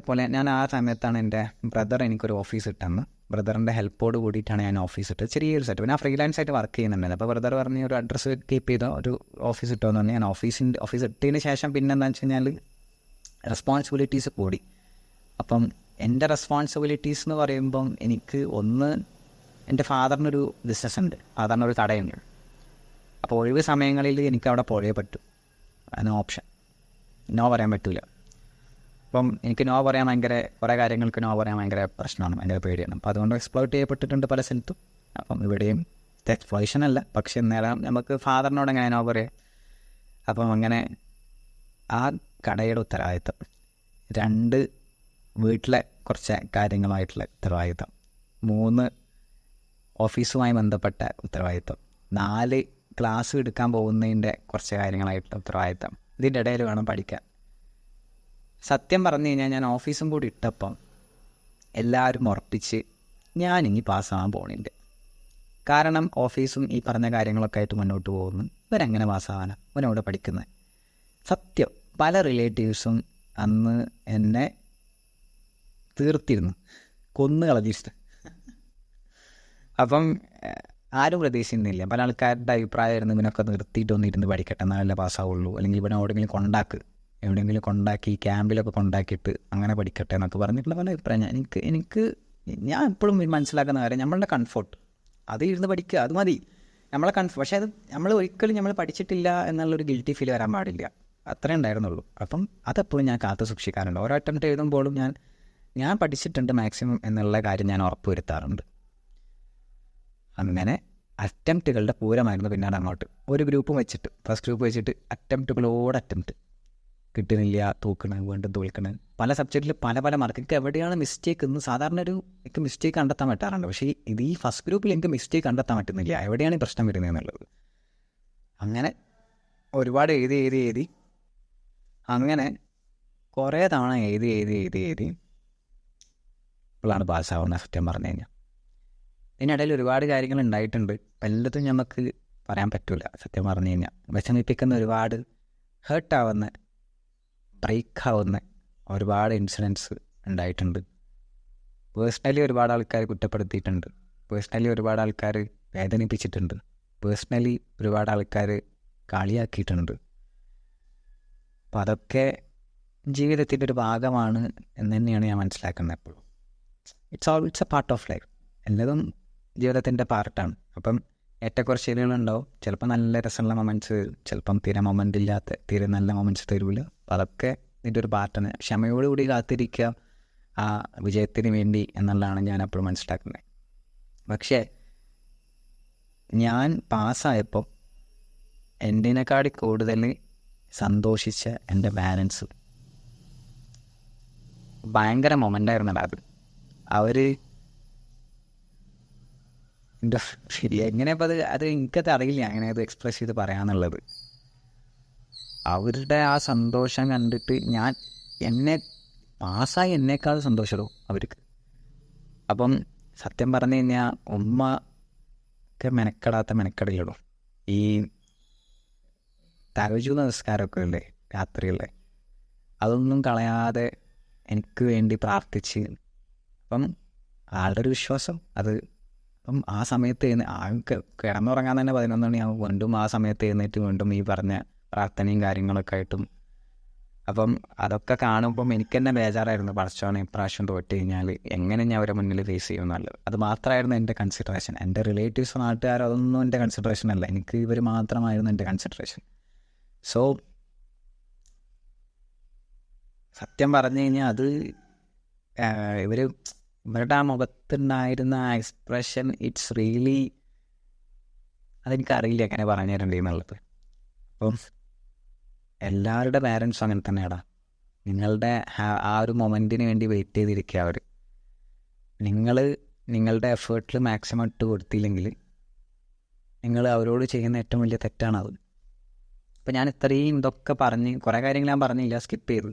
ഞാൻ ആ സമയത്താണ് എൻ്റെ ബ്രദർ എനിക്കൊരു ഓഫീസ് ഇട്ടെന്ന്. ബ്രദറിൻ്റെ ഹെൽപ്പോട് കൂടിയിട്ടാണ് ഞാൻ ഓഫീസ് ഇട്ടത്. ചെറിയൊരു സെറ്റ്. പിന്നെ ഫ്രീലാൻസ് ആയിട്ട് വർക്ക് ചെയ്യുന്നുണ്ടായിരുന്നു. അപ്പോൾ ബ്രദർ പറഞ്ഞ് ഒരു അഡ്രസ്സ് കീപ്പ് ചെയ്തോ, ഒരു ഓഫീസ് ഇട്ടോന്ന് പറഞ്ഞാൽ ഞാൻ ഓഫീസ് ഇട്ടതിന് ശേഷം പിന്നെ എന്താണെന്ന് വെച്ച് കഴിഞ്ഞാൽ റെസ്പോൺസിബിലിറ്റീസ് കൂടി. അപ്പം എൻ്റെ റെസ്പോൺസിബിലിറ്റീസ് എന്ന് പറയുമ്പം എനിക്ക് എൻ്റെ ഫാദറിനൊരു ബിസിനസ് ഉണ്ട്, ഫാദറിനൊരു കടയുണ്ട്. അപ്പോൾ ഒഴിവ് സമയങ്ങളിൽ എനിക്ക് അവിടെ പോയേ പറ്റും. അതിന് ഓപ്ഷൻ നോ പറയാൻ പറ്റില്ല. അപ്പം എനിക്ക് നോ പറയാൻ കുറേ കാര്യങ്ങൾക്ക് നോ പറയാൻ ഭയങ്കര പ്രശ്നമാണ്, ഭയങ്കര പേടിയാണ്. അപ്പോൾ അതുകൊണ്ട് എക്സ്പ്ലോയിറ്റ് ചെയ്യപ്പെട്ടിട്ടുണ്ട് പല സ്ഥലത്തും. അപ്പം ഇവിടെയും എക്സ്പ്ലോയിഷൻ അല്ല, പക്ഷെ നേരം നമുക്ക് ഫാദറിനോട് എങ്ങനെ നോ പറയാം. അപ്പം അങ്ങനെ ആ കടയുടെ ഉത്തരവാദിത്തം, 2 വീട്ടിലെ കുറച്ച് കാര്യങ്ങളായിട്ടുള്ള ഉത്തരവാദിത്തം, 3 ഓഫീസുമായി ബന്ധപ്പെട്ട ഉത്തരവാദിത്തം, 4 ക്ലാസ് എടുക്കാൻ പോകുന്നതിൻ്റെ കുറച്ച് കാര്യങ്ങളായിട്ടുള്ള ഉത്തരവാദിത്തം. ഇതിൻ്റെ ഇടയിൽ വേണം പഠിക്കാൻ. സത്യം പറഞ്ഞു കഴിഞ്ഞാൽ ഞാൻ ഓഫീസും കൂടി ഇട്ടപ്പം എല്ലാവരും ഉറപ്പിച്ച് ഞാനിനി പാസ്സാകാൻ പോണില്ല. കാരണം ഓഫീസും ഈ പറഞ്ഞ കാര്യങ്ങളൊക്കെ ആയിട്ട് മുന്നോട്ട് പോകുന്നു. ഇവരെങ്ങനെ പാസ്സാവാനാണ്, ഇവനവിടെ പഠിക്കുന്നത്? സത്യം, പല റിലേറ്റീവ്സും അന്ന് എന്നെ തീർത്തിരുന്നു, കൊന്നു കളഞ്ഞിട്ട്. അപ്പം ആരും പ്രതീക്ഷിക്കുന്നില്ല. പല ആൾക്കാരുടെ അഭിപ്രായമായിരുന്നു ഇവനൊക്കെ നിർത്തിയിട്ടൊന്നും ഇരുന്ന് പഠിക്കട്ടെ, എന്നാലല്ലേ പാസ്സാവുള്ളൂ, അല്ലെങ്കിൽ ഇവനെ എവിടെയെങ്കിലും കൊണ്ടാക്കി ക്യാമ്പിലൊക്കെ കൊണ്ടാക്കിയിട്ട് അങ്ങനെ പഠിക്കട്ടെ എന്നൊക്കെ പറഞ്ഞിട്ടുള്ള പല അഭിപ്രായം. ഞാൻ എപ്പോഴും മനസ്സിലാക്കുന്ന കാര്യം, നമ്മളുടെ കംഫർട്ട്, അത് ഇരുന്ന് പഠിക്കുക, അത് മതി നമ്മളെ പക്ഷേ അത് നമ്മൾ പഠിച്ചിട്ടില്ല എന്നുള്ളൊരു ഗിൽറ്റി ഫീൽ വരാൻ പാടില്ല. അത്രേ ഉണ്ടായിരുന്നുള്ളൂ. അപ്പം അതെപ്പോഴും ഞാൻ കാത്തു സൂക്ഷിക്കാറുണ്ട്. ഓരോ അറ്റംപ്റ്റ് എഴുതുമ്പോഴും ഞാൻ പഠിച്ചിട്ടുണ്ട് മാക്സിമം എന്നുള്ള കാര്യം ഞാൻ ഉറപ്പ് വരുത്താറുണ്ട്. അങ്ങനെ അറ്റംപ്റ്റുകളുടെ പൂരമായിരുന്നു പിന്നീട് അങ്ങോട്ട്. ഒരു ഗ്രൂപ്പും വെച്ചിട്ട്, ഫസ്റ്റ് ഗ്രൂപ്പ് വെച്ചിട്ട് അറ്റംപ്റ്റ് കിട്ടുന്നില്ല, വീണ്ടും തോൽക്കണ. പല സബ്ജക്റ്റിൽ പല മാർക്ക്. എനിക്ക് എവിടെയാണ് മിസ്റ്റേക്ക് എന്ന് സാധാരണ എനിക്ക് മിസ്റ്റേക്ക് കണ്ടെത്താൻ പറ്റാറുണ്ട്. പക്ഷേ ഈ ഫസ്റ്റ് ഗ്രൂപ്പിൽ എനിക്ക് മിസ്റ്റേക്ക് കണ്ടെത്താൻ പറ്റുന്നില്ല, എവിടെയാണ് ഈ പ്രശ്നം വരുന്നത് എന്നുള്ളത്. അങ്ങനെ ഒരുപാട് എഴുതി അങ്ങനെ കുറേ തവണ എഴുതി ഇപ്പോഴാണ് പാസ്സാവുന്നത് സത്യം പറഞ്ഞു കഴിഞ്ഞാൽ. ഇതിനിടയിൽ ഒരുപാട് കാര്യങ്ങൾ ഉണ്ടായിട്ടുണ്ട്. എല്ലാത്തും നമുക്ക് പറയാൻ പറ്റില്ല സത്യം പറഞ്ഞു കഴിഞ്ഞാൽ. വിഷമിപ്പിക്കുന്ന ഒരുപാട് ഹേർട്ടാവുന്ന, ബ്രേക്കാവുന്ന ഒരുപാട് ഇൻസിഡൻസ് ഉണ്ടായിട്ടുണ്ട്. പേഴ്സണലി ഒരുപാട് ആൾക്കാർ കുറ്റപ്പെടുത്തിയിട്ടുണ്ട്, പേഴ്സണലി ഒരുപാട് ആൾക്കാർ വേദനിപ്പിച്ചിട്ടുണ്ട്, പേഴ്സണലി ഒരുപാട് ആൾക്കാർ കളിയാക്കിയിട്ടുണ്ട്. അപ്പം അതൊക്കെ ജീവിതത്തിൻ്റെ ഒരു ഭാഗമാണ് എന്ന് തന്നെയാണ് ഞാൻ മനസ്സിലാക്കുന്നത് എപ്പോഴും. It's A part of life. എല്ലാതും ജീവിതത്തിൻ്റെ പാർട്ടാണ്. അപ്പം ഏറ്റക്കുറച്ചിലുകളുണ്ടാവും. ചിലപ്പോൾ നല്ല രസമുള്ള മൊമെൻറ്റ്സ് തരും, ചിലപ്പം തീരെ നല്ല മൊമെൻറ്റ്സ് തരൂല. അപ്പം അതൊക്കെ ഇതിൻ്റെ ഒരു പാർട്ടാണ്. ക്ഷമയോടുകൂടി കാത്തിരിക്കുക ആ വിജയത്തിന് വേണ്ടി എന്നുള്ളതാണ് ഞാൻ എപ്പോഴും മനസ്സിലാക്കുന്നത്. പക്ഷേ ഞാൻ പാസ്സായപ്പോൾ എൻ്റെക്കാടി കൂടുതൽ സന്തോഷിച്ച എൻ്റെ പാരൻസ്. ഭയങ്കര മൊമെൻ്റായിരുന്നല്ലോ അത്. അവർ എങ്ങനെയപ്പോൾ അത് എനിക്കത് അറിയില്ല എങ്ങനെ അത് എക്സ്പ്രസ് ചെയ്ത് പറയാന്നുള്ളത്. അവരുടെ ആ സന്തോഷം കണ്ടിട്ട് എന്നെ പാസ്സായി എന്നേക്കാൾ സന്തോഷമോ അവർക്ക്. അപ്പം സത്യം പറഞ്ഞു കഴിഞ്ഞാൽ ഉമ്മ ഒക്കെ മെനക്കെടില്ലടോ. ഈ തഹജ്ജുദ് നമസ്കാരമൊക്കെ ഇല്ലേ രാത്രിയിലെ, അതൊന്നും കളയാതെ എനിക്ക് വേണ്ടി പ്രാർത്ഥിച്ച്. അപ്പം ആളുടെ ഒരു വിശ്വാസം അത്. അപ്പം ആ സമയത്ത് കിടന്നുറങ്ങാൻ തന്നെ 11 മണിയാവും. വീണ്ടും ആ സമയത്ത് എഴുന്നേറ്റ് വീണ്ടും ഈ പറഞ്ഞ പ്രാർത്ഥനയും കാര്യങ്ങളൊക്കെ ആയിട്ടും. അപ്പം അതൊക്കെ കാണുമ്പം എനിക്ക് തന്നെ ബേജാറായിരുന്നു, പടച്ചോനെ ഇപ്രാവശ്യം തോറ്റ് കഴിഞ്ഞാൽ എങ്ങനെ ഞാൻ അവരെ മുന്നിൽ ഫേസ് ചെയ്യുമെന്നുള്ളത്. അത് മാത്രമായിരുന്നു എൻ്റെ കൺസിഡറേഷൻ. എൻ്റെ റിലേറ്റീവ്സ്, നാട്ടുകാർ, അതൊന്നും എൻ്റെ കൺസിഡറേഷൻ അല്ല. എനിക്ക് ഇവർ മാത്രമായിരുന്നു എൻ്റെ കൺസിഡറേഷൻ. സോ സത്യം പറഞ്ഞു കഴിഞ്ഞാൽ അത് ഇവരുടെ ആ മുഖത്തുണ്ടായിരുന്ന ആ എക്സ്പ്രഷൻ, ഇറ്റ്സ് റിയലി, അതെനിക്കറിയില്ല എങ്ങനെ പറഞ്ഞു തരേണ്ടതെന്നുള്ളത്. അപ്പം എല്ലാവരുടെ പാരൻസും അങ്ങനെ തന്നെയാടാ. നിങ്ങളുടെ ആ ഒരു മൊമെൻറ്റിന് വേണ്ടി വെയിറ്റ് ചെയ്തിരിക്കുക അവർ. നിങ്ങളുടെ എഫേർട്ടിൽ മാക്സിമം ഇട്ട് കൊടുത്തില്ലെങ്കിൽ നിങ്ങൾ അവരോട് ചെയ്യുന്ന ഏറ്റവും വലിയ തെറ്റാണത്. അപ്പം ഞാൻ ഇതൊക്കെ പറഞ്ഞ് കുറേ കാര്യങ്ങൾ ഞാൻ പറഞ്ഞില്ല, സ്കിപ്പ് ചെയ്തു.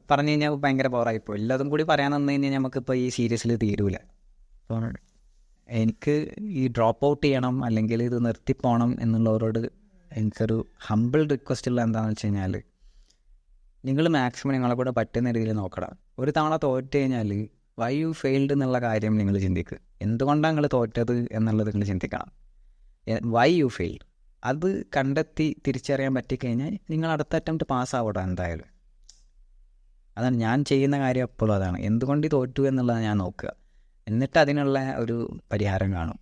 പറഞ്ഞു കഴിഞ്ഞാൽ ഭയങ്കര ബോറായിപ്പോൾ. എല്ലാതും കൂടി പറയാൻ വന്നു കഴിഞ്ഞാൽ നമുക്കിപ്പോൾ ഈ സീരീസിൽ തീരൂല. അപ്പോൾ എനിക്ക് ഈ ഡ്രോപ്പ് ഔട്ട് ചെയ്യണം അല്ലെങ്കിൽ ഇത് നിർത്തിപ്പോണം എന്നുള്ളവരോട് എനിക്കൊരു ഹമ്പിൾ റിക്വസ്റ്റ് ഉള്ള എന്താണെന്ന് വെച്ച് കഴിഞ്ഞാൽ, നിങ്ങൾ മാക്സിമം നിങ്ങളെ കൂടെ പറ്റുന്ന രീതിയിൽ നോക്കണം. ഒരു തവണ തോറ്റ് കഴിഞ്ഞാൽ വൈ യു ഫെയിൽഡ് എന്നുള്ള കാര്യം നിങ്ങൾ ചിന്തിക്കുക. എന്തുകൊണ്ടാണ് നിങ്ങൾ തോറ്റത് എന്നുള്ളത് നിങ്ങൾ ചിന്തിക്കണം. വൈ യു ഫെയിൽഡ് അത് കണ്ടെത്തി തിരിച്ചറിയാൻ പറ്റിക്കഴിഞ്ഞാൽ നിങ്ങൾ അടുത്ത അറ്റംപ്റ്റ് പാസ്സാവട്ടെ എന്തായാലും. അതാണ് ഞാൻ ചെയ്യുന്ന കാര്യം. എപ്പോഴും അതാണ്, എന്തുകൊണ്ട് തോറ്റു എന്നുള്ളത് ഞാൻ നോക്കുക, എന്നിട്ട് അതിനുള്ള ഒരു പരിഹാരം കാണും.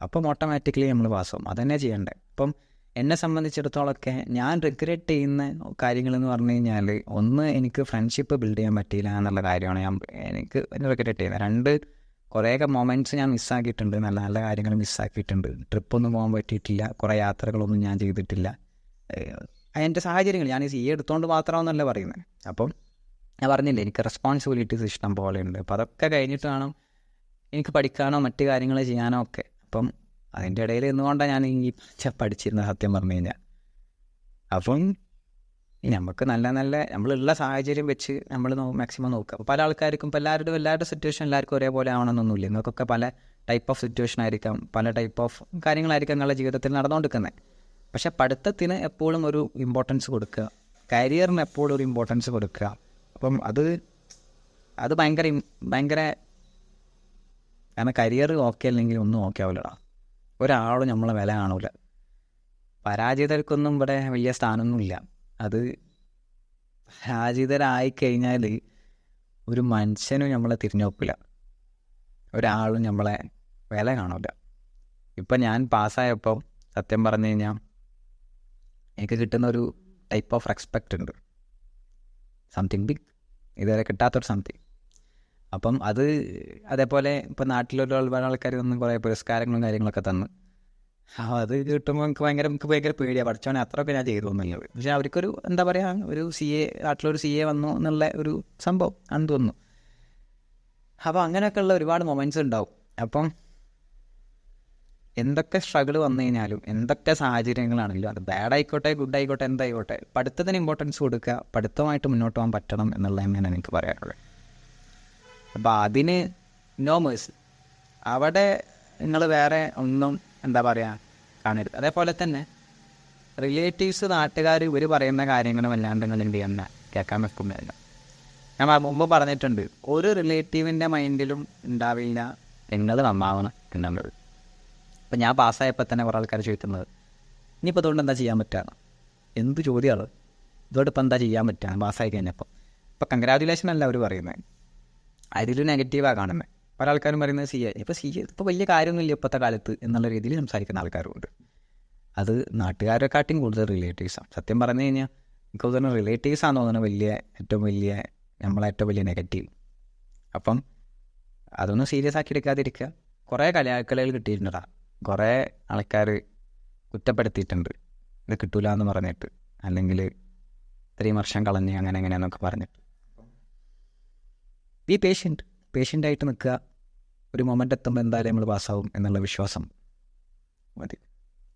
അപ്പം ഓട്ടോമാറ്റിക്കലി നമ്മൾ പാസ്സാവും. അതന്നെ ചെയ്യണ്ടേ. അപ്പം എന്നെ സംബന്ധിച്ചിടത്തോളമൊക്കെ ഞാൻ റിഗ്രറ്റ് ചെയ്യുന്ന കാര്യങ്ങളെന്ന് പറഞ്ഞു കഴിഞ്ഞാൽ, ഒന്ന്, എനിക്ക് ഫ്രണ്ട്ഷിപ്പ് ബിൽഡ് ചെയ്യാൻ പറ്റിയില്ല എന്നുള്ള കാര്യമാണ് എനിക്ക് റിഗ്രറ്റ് ചെയ്യുന്നത്. 2, കുറേയൊക്കെ മൊമെൻറ്റ്സ് ഞാൻ മിസ്സാക്കിയിട്ടുണ്ട്, നല്ല നല്ല കാര്യങ്ങൾ മിസ്സാക്കിയിട്ടുണ്ട്. ട്രിപ്പൊന്നും പോകാൻ പറ്റിയിട്ടില്ല, കുറേ യാത്രകളൊന്നും ഞാൻ ചെയ്തിട്ടില്ല. അതിൻ്റെ സാഹചര്യങ്ങൾ ഞാൻ ഈ എടുത്തുകൊണ്ട് മാത്രമെന്നല്ല പറയുന്നത്. അപ്പം ഞാൻ പറഞ്ഞില്ലേ, എനിക്ക് റെസ്പോൺസിബിലിറ്റീസ് ഇഷ്ടം പോലെ ഉണ്ട്. അപ്പോൾ അതൊക്കെ കഴിഞ്ഞിട്ട് വേണം എനിക്ക് പഠിക്കാനോ മറ്റു കാര്യങ്ങൾ ചെയ്യാനോ ഒക്കെ. അപ്പം അതിൻ്റെ ഇടയിൽ നിന്നുകൊണ്ടാണ് ഞാൻ ഈ പഠിച്ചിരുന്നത് സത്യം പറഞ്ഞു കഴിഞ്ഞാൽ. അപ്പം നമുക്ക് നമ്മളുള്ള സാഹചര്യം വെച്ച് നമ്മൾ മാക്സിമം നോക്കുക. അപ്പോൾ പല ആൾക്കാർക്കും, ഇപ്പോൾ എല്ലാവരുടെ സിറ്റുവേഷൻ എല്ലാവർക്കും ഒരേപോലെ ആവണമെന്നൊന്നുമില്ല. നിങ്ങൾക്കൊക്കെ പല ടൈപ്പ് ഓഫ് സിറ്റുവേഷൻ ആയിരിക്കാം, പല ടൈപ്പ് ഓഫ് കാര്യങ്ങളായിരിക്കും നിങ്ങളുടെ ജീവിതത്തിൽ നടന്നുകൊണ്ടിരിക്കുന്നത്. പക്ഷേ പഠിത്തത്തിന് എപ്പോഴും ഒരു ഇമ്പോർട്ടൻസ് കൊടുക്കുക, കരിയറിന് എപ്പോഴും ഒരു ഇമ്പോർട്ടൻസ് കൊടുക്കുക. അപ്പം അത് ഭയങ്കര കാരണം കരിയർ ഓക്കെ അല്ലെങ്കിൽ ഒന്നും ഓക്കെ ആവില്ലടാ. ഒരാളും നമ്മളെ വില കാണൂല. പരാജിതർക്കൊന്നും ഇവിടെ വലിയ സ്ഥാനമൊന്നുമില്ല. അത് പരാജിതരായിക്കഴിഞ്ഞാൽ ഒരു മനുഷ്യനും നമ്മളെ തിരിഞ്ഞു നോക്കില്ല, ഒരാളും നമ്മളെ വില കാണൂല. ഇപ്പം ഞാൻ പാസ്സായപ്പോൾ സത്യം പറഞ്ഞു കഴിഞ്ഞാൽ എനിക്ക് കിട്ടുന്ന ഒരു ടൈപ്പ് ഓഫ് റെസ്പെക്റ്റ് ഉണ്ട്, സംതിങ് ബിഗ്, ഇതുവരെ കിട്ടാത്തൊരു സംതിങ്. അപ്പം അതേപോലെ ഇപ്പം നാട്ടിലുള്ള ഒരുപാട് ആൾക്കാർ വന്ന് കുറേ പുരസ്കാരങ്ങളും കാര്യങ്ങളൊക്കെ തന്ന്, അത് കിട്ടുമ്പോൾ എനിക്ക് ഭയങ്കര പേടിയാണ്. പഠിച്ചവനെ അത്രയൊക്കെ ഞാൻ ചെയ്തു എന്നുള്ളത്. പക്ഷേ അവർക്കൊരു എന്താ പറയുക, ഒരു നാട്ടിലൊരു CA വന്നു എന്നുള്ള ഒരു സംഭവം അന്ന് തോന്നുന്നു. അപ്പോൾ അങ്ങനെയൊക്കെയുള്ള ഒരുപാട് മൊമെൻറ്റ്സ് ഉണ്ടാവും. അപ്പം എന്തൊക്കെ സ്ട്രഗിൾ വന്നു കഴിഞ്ഞാലും, എന്തൊക്കെ സാഹചര്യങ്ങളാണെങ്കിലും, അത് ബാഡ് ആയിക്കോട്ടെ ഗുഡ് ആയിക്കോട്ടെ എന്തായിക്കോട്ടെ, പഠിത്തത്തിന് ഇമ്പോർട്ടൻസ് കൊടുക്കുക, പഠിത്തമായിട്ട് മുന്നോട്ട് പോകാൻ പറ്റണം എന്നുള്ളത് തന്നെയാണ് എനിക്ക് പറയാനുള്ളത്. അപ്പോൾ അതിന് നോ മേഴ്സി. അവിടെ നിങ്ങൾ വേറെ ഒന്നും എന്താ പറയുക കാണരുത്. അതേപോലെ തന്നെ റിലേറ്റീവ്സ്, നാട്ടുകാർ ഇവർ പറയുന്ന കാര്യങ്ങളും വല്ലാണ്ട് നിങ്ങൾ എന്ത് ചെയ്യുന്ന കേൾക്കാൻ വെക്കുന്നില്ല. ഞാൻ മുമ്പ് പറഞ്ഞിട്ടുണ്ട്, ഒരു റിലേറ്റീവിൻ്റെ മൈൻഡിലും ഉണ്ടാവില്ല നിങ്ങൾ നന്നാവണം എന്നുള്ളത്. ഇപ്പം ഞാൻ പാസ്സായപ്പോൾ തന്നെ കുറേ ആൾക്കാർ ചോദിക്കുന്നത്, ഇനിയിപ്പോൾ അതുകൊണ്ട് എന്താ ചെയ്യാൻ പറ്റുകയാണ്? എന്ത് ചോദ്യമാണ് ഇതോട്? ഇപ്പം എന്താ ചെയ്യാൻ പറ്റുക പാസ്സായി കഴിഞ്ഞപ്പോൾ? ഇപ്പം കൺഗ്രാജുലേഷൻ അല്ല അവർ പറയുന്നത്, അതിലും നെഗറ്റീവാണ് കാണുന്നത്. പല ആൾക്കാരും പറയുന്നത് CA ഇപ്പോൾ വലിയ കാര്യമൊന്നുമില്ല ഇപ്പോഴത്തെ കാലത്ത് എന്നുള്ള രീതിയിൽ സംസാരിക്കുന്ന ആൾക്കാരുമുണ്ട്. അത് നാട്ടുകാരെക്കാട്ടിയും കൂടുതൽ റിലേറ്റീവ്സാണ്. സത്യം പറഞ്ഞു കഴിഞ്ഞാൽ എനിക്ക് തോന്നുന്നു റിലേറ്റീവ്സാണെന്ന് തോന്നുന്നത് ഏറ്റവും വലിയ നെഗറ്റീവ്. അപ്പം അതൊന്നും സീരിയസ് ആക്കി എടുക്കാതിരിക്കുക. കുറേ കളിയാക്കലുകൾ കിട്ടിയിട്ടുണ്ടാ, കുറേ ആൾക്കാർ കുറ്റപ്പെടുത്തിയിട്ടുണ്ട്, ഇത് കിട്ടൂല എന്ന് പറഞ്ഞിട്ട്, അല്ലെങ്കിൽ 3 വർഷം കളഞ്ഞ് അങ്ങനെ എങ്ങനെയാണെന്നൊക്കെ പറഞ്ഞിട്ട്. ബി പേഷ്യൻ്റായിട്ട് നിൽക്കുക. ഒരു മൊമെൻ്റ് എത്തുമ്പോൾ എന്തായാലും നമ്മൾ പാസ്സാവും എന്നുള്ള വിശ്വാസം മതി.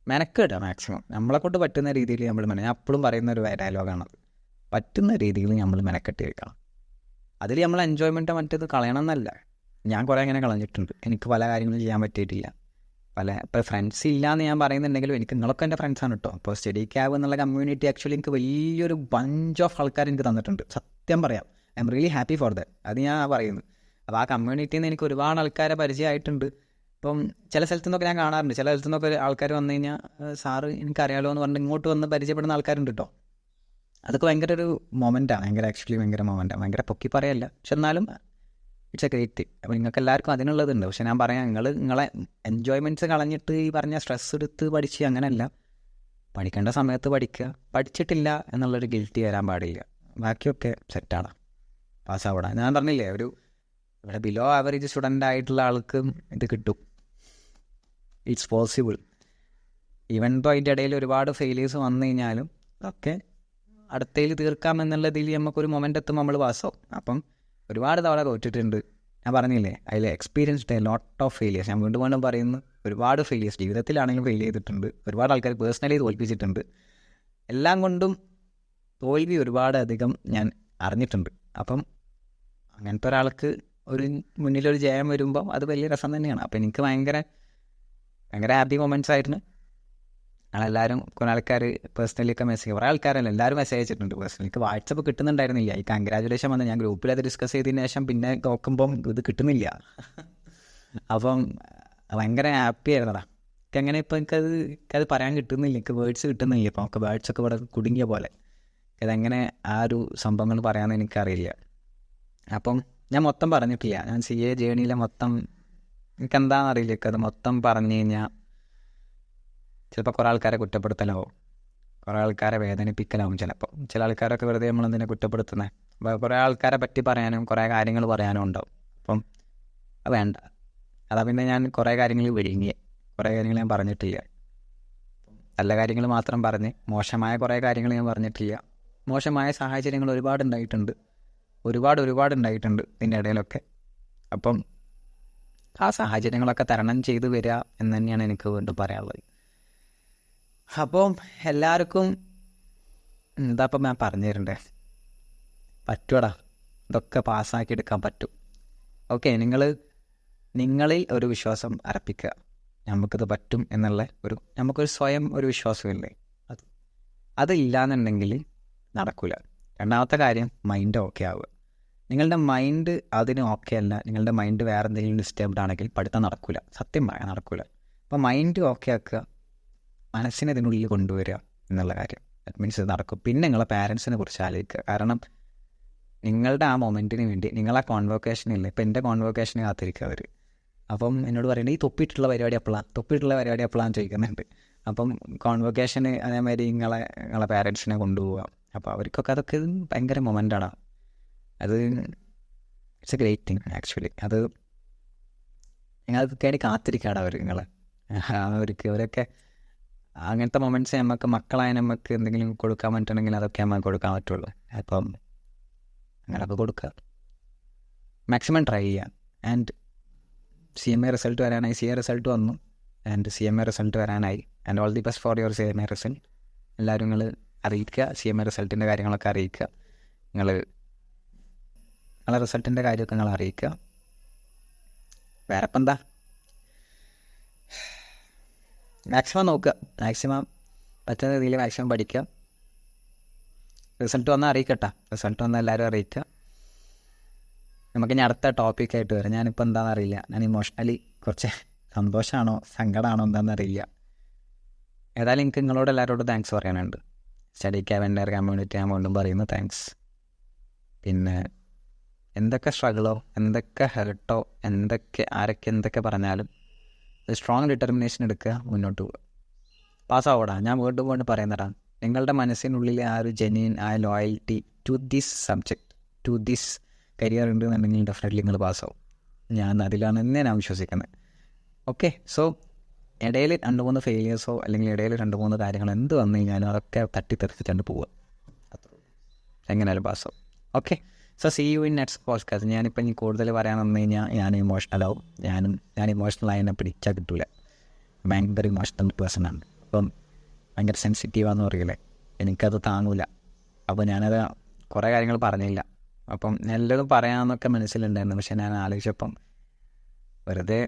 മെനക്കെടുക മാക്സിമം. നമ്മളെക്കൊണ്ട് പറ്റുന്ന രീതിയിൽ ഞാൻ എപ്പോഴും പറയുന്ന ഒരു ഡയലോഗാണത്. പറ്റുന്ന രീതിയിൽ നമ്മൾ മെനക്കെട്ടി വെക്കണം. അതിൽ നമ്മൾ എൻജോയ്മെൻറ്റ് മറ്റേത് കളയണം എന്നല്ല. ഞാൻ കുറേ അങ്ങനെ കളഞ്ഞിട്ടുണ്ട്. എനിക്ക് പല കാര്യങ്ങളും ചെയ്യാൻ പറ്റിയിട്ടില്ല. ഇപ്പോൾ ഫ്രണ്ട്സ് ഇല്ല എന്ന് ഞാൻ പറയുന്നുണ്ടെങ്കിലും എനിക്ക് നിങ്ങളൊക്കെ എൻ്റെ ഫ്രണ്ട്സാണ് കേട്ടോ. അപ്പോൾ സ്റ്റഡി ക്യാബ് എന്നുള്ള കമ്മ്യൂണിറ്റി ആക്ച്വലി എനിക്ക് വലിയൊരു ബഞ്ച് ഓഫ് ആൾക്കാർ എനിക്ക് തന്നിട്ടുണ്ട്. സത്യം പറയാം, I am really happy for that. അത് ഞാൻ പറയുന്നു. അപ്പോൾ ആ കമ്മ്യൂണിറ്റിയിൽ നിന്ന് എനിക്ക് ഒരുപാട് ആൾക്കാരെ പരിചയമായിട്ടുണ്ട്. ഇപ്പം ചില സ്ഥലത്തു നിന്നൊക്കെ ഞാൻ കാണാറുണ്ട്, ചില സ്ഥലത്തു നിന്നൊക്കെ ആൾക്കാർ വന്നു കഴിഞ്ഞാൽ സാറ് എനിക്കറിയാലോ എന്ന് പറഞ്ഞിട്ട് ഇങ്ങോട്ട് വന്ന് പരിചയപ്പെടുന്ന ആൾക്കാരുണ്ട് കേട്ടോ. അതൊക്കെ ഭയങ്കര ഒരു മൊമെൻറ്റാണ്, ഭയങ്കര മൊമെൻറ്റാണ്. ഭയങ്കര പൊക്കി പറയല്ല, പക്ഷെ എന്നാലും ഇറ്റ്സ് എ ഗ്രേറ്റ്. അപ്പോൾ നിങ്ങൾക്ക് എല്ലാവർക്കും അതിനുള്ളതുണ്ട്. പക്ഷെ ഞാൻ പറയാം, നിങ്ങളെ എൻജോയ്മെൻറ്റ്സ് കളഞ്ഞിട്ട് ഈ പറഞ്ഞ സ്ട്രെസ് എടുത്ത് പഠിച്ച് അങ്ങനെയല്ല. പഠിക്കേണ്ട സമയത്ത് പഠിക്കുക. പഠിച്ചിട്ടില്ല എന്നുള്ളൊരു ഗിൽറ്റി വരാൻ പാടില്ല. ബാക്കിയൊക്കെ സെറ്റാണ്, പാസ്സാവണം. ഞാൻ പറഞ്ഞില്ലേ, ഇവിടെ ബിലോ ആവറേജ് സ്റ്റുഡൻ്റ് ആയിട്ടുള്ള ആൾക്ക് ഇത് കിട്ടും. It's possible. ഈവൻ ഇപ്പോൾ അതിൻ്റെ ഇടയിൽ ഒരുപാട് ഫെയിലിയേഴ്സ് വന്നു കഴിഞ്ഞാലും ഒക്കെ അടുത്തതിൽ തീർക്കാമെന്നുള്ളതിൽ നമുക്കൊരു മൊമെൻ്റ് എത്തുമ്പോൾ നമ്മൾ പാസ്സാവും. അപ്പം ഒരുപാട് തവണ തോറ്റിട്ടുണ്ട്. ഞാൻ പറഞ്ഞില്ലേ, അതിൽ എക്സ്പീരിയൻസ്ഡ് ലോട്ട് ഓഫ് ഫെയിലിയേഴ്സ്. ഞാൻ വീണ്ടും പറയുന്നു, ഒരുപാട് ഫെയിലിയേഴ്സ് ജീവിതത്തിലാണെങ്കിലും ഫെയിൽ ചെയ്തിട്ടുണ്ട്. ഒരുപാട് ആൾക്കാർ പേഴ്സണലി തോൽപ്പിച്ചിട്ടുണ്ട്. എല്ലാം കൊണ്ടും തോൽവി ഒരുപാട് അധികം ഞാൻ അറിഞ്ഞിട്ടുണ്ട്. അപ്പം അങ്ങനത്തെ ഒരാൾക്ക് മുന്നിലൊരു ജയം വരുമ്പോൾ അത് വലിയ രസം തന്നെയാണ്. അപ്പോൾ എനിക്ക് ഭയങ്കര ഹാപ്പി മൊമെൻറ്റ്സ് ആയിരുന്നു. ഞങ്ങളെല്ലാവരും കുറേ ആൾക്കാർ പേഴ്സണലിയൊക്കെ കുറേ ആൾക്കാരല്ല എല്ലാവരും മെസ്സേജ് അയച്ചിട്ടുണ്ട്. പേഴ്സണലിക്ക് വാട്സപ്പ് കിട്ടുന്നുണ്ടായിരുന്നില്ല. ഈ കൺഗ്രാജുലേഷൻ വന്ന് ഞാൻ ഗ്രൂപ്പിൽ അത് ഡിസ്കസ് ചെയ്തതിന് ശേഷം പിന്നെ നോക്കുമ്പം ഇത് കിട്ടുന്നില്ല. അപ്പം ഭയങ്കര ഹാപ്പി ആയിരുന്നടാ. എങ്ങനെ ഇപ്പോൾ എനിക്കത് പറയാൻ കിട്ടുന്നില്ല, എനിക്ക് വേർഡ്സ് കിട്ടുന്നില്ല. ഇപ്പോൾ നമുക്ക് വേർഡ്സൊക്കെ ഇവിടെ കുടുങ്ങിയ പോലെ. ഇതെങ്ങനെ ആ ഒരു സംഭവങ്ങൾ പറയാമെന്ന് എനിക്കറിയില്ല. അപ്പം ഞാൻ മൊത്തം പറഞ്ഞിട്ടില്ല. ഞാൻ CA ജേണിയിലെ മൊത്തം എനിക്കെന്താണെന്നറിയില്ല. അത് മൊത്തം പറഞ്ഞു കഴിഞ്ഞാൽ ചിലപ്പോൾ കുറേ ആൾക്കാരെ കുറ്റപ്പെടുത്തലാവും, കുറേ ആൾക്കാരെ വേദനിപ്പിക്കലാവും. ചില ആൾക്കാരൊക്കെ വെറുതെ നമ്മളെന്തിനെ കുറ്റപ്പെടുത്തുന്നത്. അപ്പോൾ കുറേ ആൾക്കാരെ പറ്റി പറയാനും കുറേ കാര്യങ്ങൾ പറയാനും ഉണ്ടാവും. അപ്പം അത് വേണ്ട. അതാ പിന്നെ ഞാൻ കുറേ കാര്യങ്ങൾ വിഴുങ്ങിയേ. കുറേ കാര്യങ്ങൾ ഞാൻ പറഞ്ഞിട്ടില്ല. നല്ല കാര്യങ്ങൾ മാത്രം പറഞ്ഞ് മോശമായ കുറേ കാര്യങ്ങൾ ഞാൻ പറഞ്ഞിട്ടില്ല. മോശമായ സാഹചര്യങ്ങൾ ഒരുപാട് ഉണ്ടായിട്ടുണ്ട് ഇതിൻ്റെ ഇടയിലൊക്കെ. അപ്പം ആ സാഹചര്യങ്ങളൊക്കെ തരണം ചെയ്ത് വരിക എന്ന് തന്നെയാണ് എനിക്ക് വീണ്ടും പറയാനുള്ളത്. അപ്പം എല്ലാവർക്കും എന്താപ്പം ഞാൻ പറഞ്ഞു തരണ്ടേ, പറ്റുമടാ, ഇതൊക്കെ പാസ്സാക്കി എടുക്കാൻ പറ്റും. ഓക്കെ, നിങ്ങൾ നിങ്ങളിൽ ഒരു വിശ്വാസം അർപ്പിക്കുക, നമുക്കിത് പറ്റും എന്നുള്ള നമുക്കൊരു സ്വയം ഒരു വിശ്വാസമില്ലേ, അതില്ലാന്നുണ്ടെങ്കിൽ നടക്കില്ല. രണ്ടാമത്തെ കാര്യം മൈൻഡ് ഓക്കെ ആവുക. നിങ്ങളുടെ മൈൻഡ് അതിന് ഓക്കെ അല്ല, നിങ്ങളുടെ മൈൻഡ് വേറെ എന്തെങ്കിലും ഡിസ്റ്റർബ്ഡ് ആണെങ്കിൽ പഠിത്തം നടക്കില്ല, സത്യം പറയാൻ നടക്കില്ല. അപ്പോൾ മൈൻഡ് ഓക്കെ ആക്കുക, മനസ്സിനെ ഇതിനുള്ളിൽ കൊണ്ടുവരിക എന്നുള്ള കാര്യം, ദാറ്റ് മീൻസ് ഇത് നടക്കും. പിന്നെ നിങ്ങളെ പാരൻസിനെ കുറിച്ച് ആലോചിക്കുക. കാരണം നിങ്ങളുടെ ആ മൊമെൻറ്റിന് വേണ്ടി നിങ്ങളാ കോൺവോക്കേഷനില്ല. ഇപ്പം എൻ്റെ കോൺവോക്കേഷന് കാത്തിരിക്കുക അവർ. അപ്പം എന്നോട് പറയുന്നത് ഈ തൊപ്പിയിട്ടുള്ള പരിപാടി എപ്പോഴാണ് ചോദിക്കുന്നുണ്ട്. അപ്പം കോൺവോക്കേഷന് അതേമാതിരി നിങ്ങളെ പാരൻസിനെ കൊണ്ടുപോവുക. അപ്പോൾ അവർക്കൊക്കെ അതൊക്കെ ഭയങ്കര മൊമെൻ്റാണ്. അത് it's A great thing actually. അത് നിങ്ങൾക്കൊക്കെ വേണ്ടി കാത്തിരിക്കാടാ അവരൊക്കെ അങ്ങനത്തെ മൊമെൻറ്റ്സ് നമുക്ക് മക്കളായ നമുക്ക് എന്തെങ്കിലും കൊടുക്കാൻ പറ്റണമെങ്കിൽ അതൊക്കെ നമുക്ക് കൊടുക്കാൻ പറ്റുള്ളൂ. അപ്പം അങ്ങനെയൊക്കെ കൊടുക്കുക, മാക്സിമം ട്രൈ ചെയ്യുക. ആൻഡ് CMA റിസൾട്ട് വരാനായി, CA റിസൾട്ട് വന്നു ആൻഡ് CMA റിസൾട്ട് വരാനായി. And all the best for your CMA result. എല്ലാവരും നിങ്ങൾ അറിയിക്കുക, CMA റിസൾട്ടിൻ്റെ കാര്യങ്ങളൊക്കെ അറിയിക്കുക. നിങ്ങളെ റിസൾട്ടിൻ്റെ കാര്യമൊക്കെ നിങ്ങൾ അറിയിക്കുക. വേറെ ഇപ്പം എന്താ, മാക്സിമം നോക്കുക, മാക്സിമം പറ്റുന്ന രീതിയിൽ മാക്സിമം പഠിക്കുക. റിസൾട്ട് വന്നാൽ അറിയിക്കട്ടെ, റിസൾട്ട് വന്നാൽ എല്ലാവരും അറിയിക്കുക. നമുക്ക് ഇനി അടുത്ത ടോപ്പിക്കായിട്ട് വരാം. ഞാനിപ്പോൾ എന്താണെന്ന് അറിയില്ല, ഞാൻ ഇമോഷണലി കുറച്ച് സന്തോഷമാണോ സങ്കടമാണോ എന്താണെന്ന് അറിയില്ല. ഏതായാലും എനിക്ക് നിങ്ങളോട് എല്ലാവരോടും താങ്ക്സ് പറയാനുണ്ട്. സ്റ്റഡി ക്യാബിൻ്റെ കമ്മ്യൂണിറ്റി ഞാൻ വീണ്ടും പറയുന്നു താങ്ക്സ്. പിന്നെ എന്തൊക്കെ സ്ട്രഗിളോ എന്തൊക്കെ ഹെർട്ടോ ആരൊക്കെ എന്തൊക്കെ പറഞ്ഞാലും സ്ട്രോങ് ഡിറ്റർമിനേഷൻ എടുക്കുക, മുന്നോട്ട് പോവുക, പാസ്സാവൂടാ. ഞാൻ വീണ്ടും പറയുന്നതാണ്, നിങ്ങളുടെ മനസ്സിനുള്ളിൽ ആ ഒരു ജെന്യൂൻ ആ loyalty to this subject, to this career ഉണ്ടെന്നുണ്ടെങ്കിൽ ഡെഫിനറ്റ്ലി നിങ്ങൾ പാസ്സാവും. അതിലാണ് തന്നെ ഞാൻ വിശ്വസിക്കുന്നത്. ഓക്കെ, സോ ഇടയിൽ 2-3 ഫെയിലിയേഴ്സോ അല്ലെങ്കിൽ ഇടയിൽ 2-3 കാര്യങ്ങൾ എന്ത് വന്നു കഴിഞ്ഞാലും അതൊക്കെ തട്ടിത്തെറിച്ചിട്ട് പോവുക, അത്ര എങ്ങനെയാലും പാസ്സാവും. Okay, so see you in next podcast. ഞാനിപ്പോൾ ഇനി കൂടുതൽ പറയാൻ വന്നു കഴിഞ്ഞാൽ ഞാൻ ഇമോഷണലാവും. ഞാൻ ഇമോഷണലായി എന്നെ പിടിച്ചാൽ കിട്ടില്ല. ഭയങ്കര ഇമോഷണൽ പേഴ്സണാണ്. അപ്പം ഭയങ്കര സെൻസിറ്റീവാന്ന് പറയില്ലേ, എനിക്കത് താങ്ങൂല. അപ്പോൾ ഞാനത് കുറേ കാര്യങ്ങൾ പറഞ്ഞില്ല. അപ്പം നല്ലതും പറയാമെന്നൊക്കെ മനസ്സിലുണ്ടായിരുന്നു. പക്ഷേ ഞാൻ ആലോചിച്ചപ്പം വെറുതെ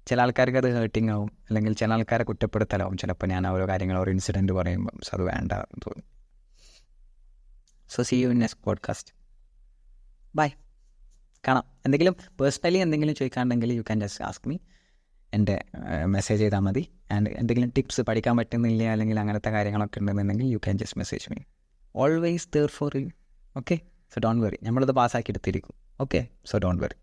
ചില ആൾക്കാർക്ക് അത് ഹേർട്ടിങ് ആവും, അല്ലെങ്കിൽ ചില ആൾക്കാരെ കുറ്റപ്പെടുത്തലാവും ചിലപ്പോൾ ഞാൻ ഓരോ കാര്യങ്ങൾ ഒരു ഇൻസിഡൻറ്റ് പറയുമ്പം. സോ അത് വേണ്ട എന്ന് തോന്നി. So see you in next podcast. Bye, കാണാം. എന്തെങ്കിലും പേഴ്സണലി എന്തെങ്കിലും ചോദിക്കാണ്ടെങ്കിൽ you can just ask me, എൻ്റെ മെസ്സേജ് ചെയ്താൽ മതി. ആൻഡ് എന്തെങ്കിലും ടിപ്സ് പഠിക്കാൻ പറ്റുന്നില്ല അല്ലെങ്കിൽ അങ്ങനത്തെ കാര്യങ്ങളൊക്കെ ഉണ്ടെന്നുണ്ടെങ്കിൽ you can just message me. Always there for you. Okay, so don't worry, നമ്മളിത് പാസ്സാക്കി എടുത്തിരിക്കും. Okay, so don't very.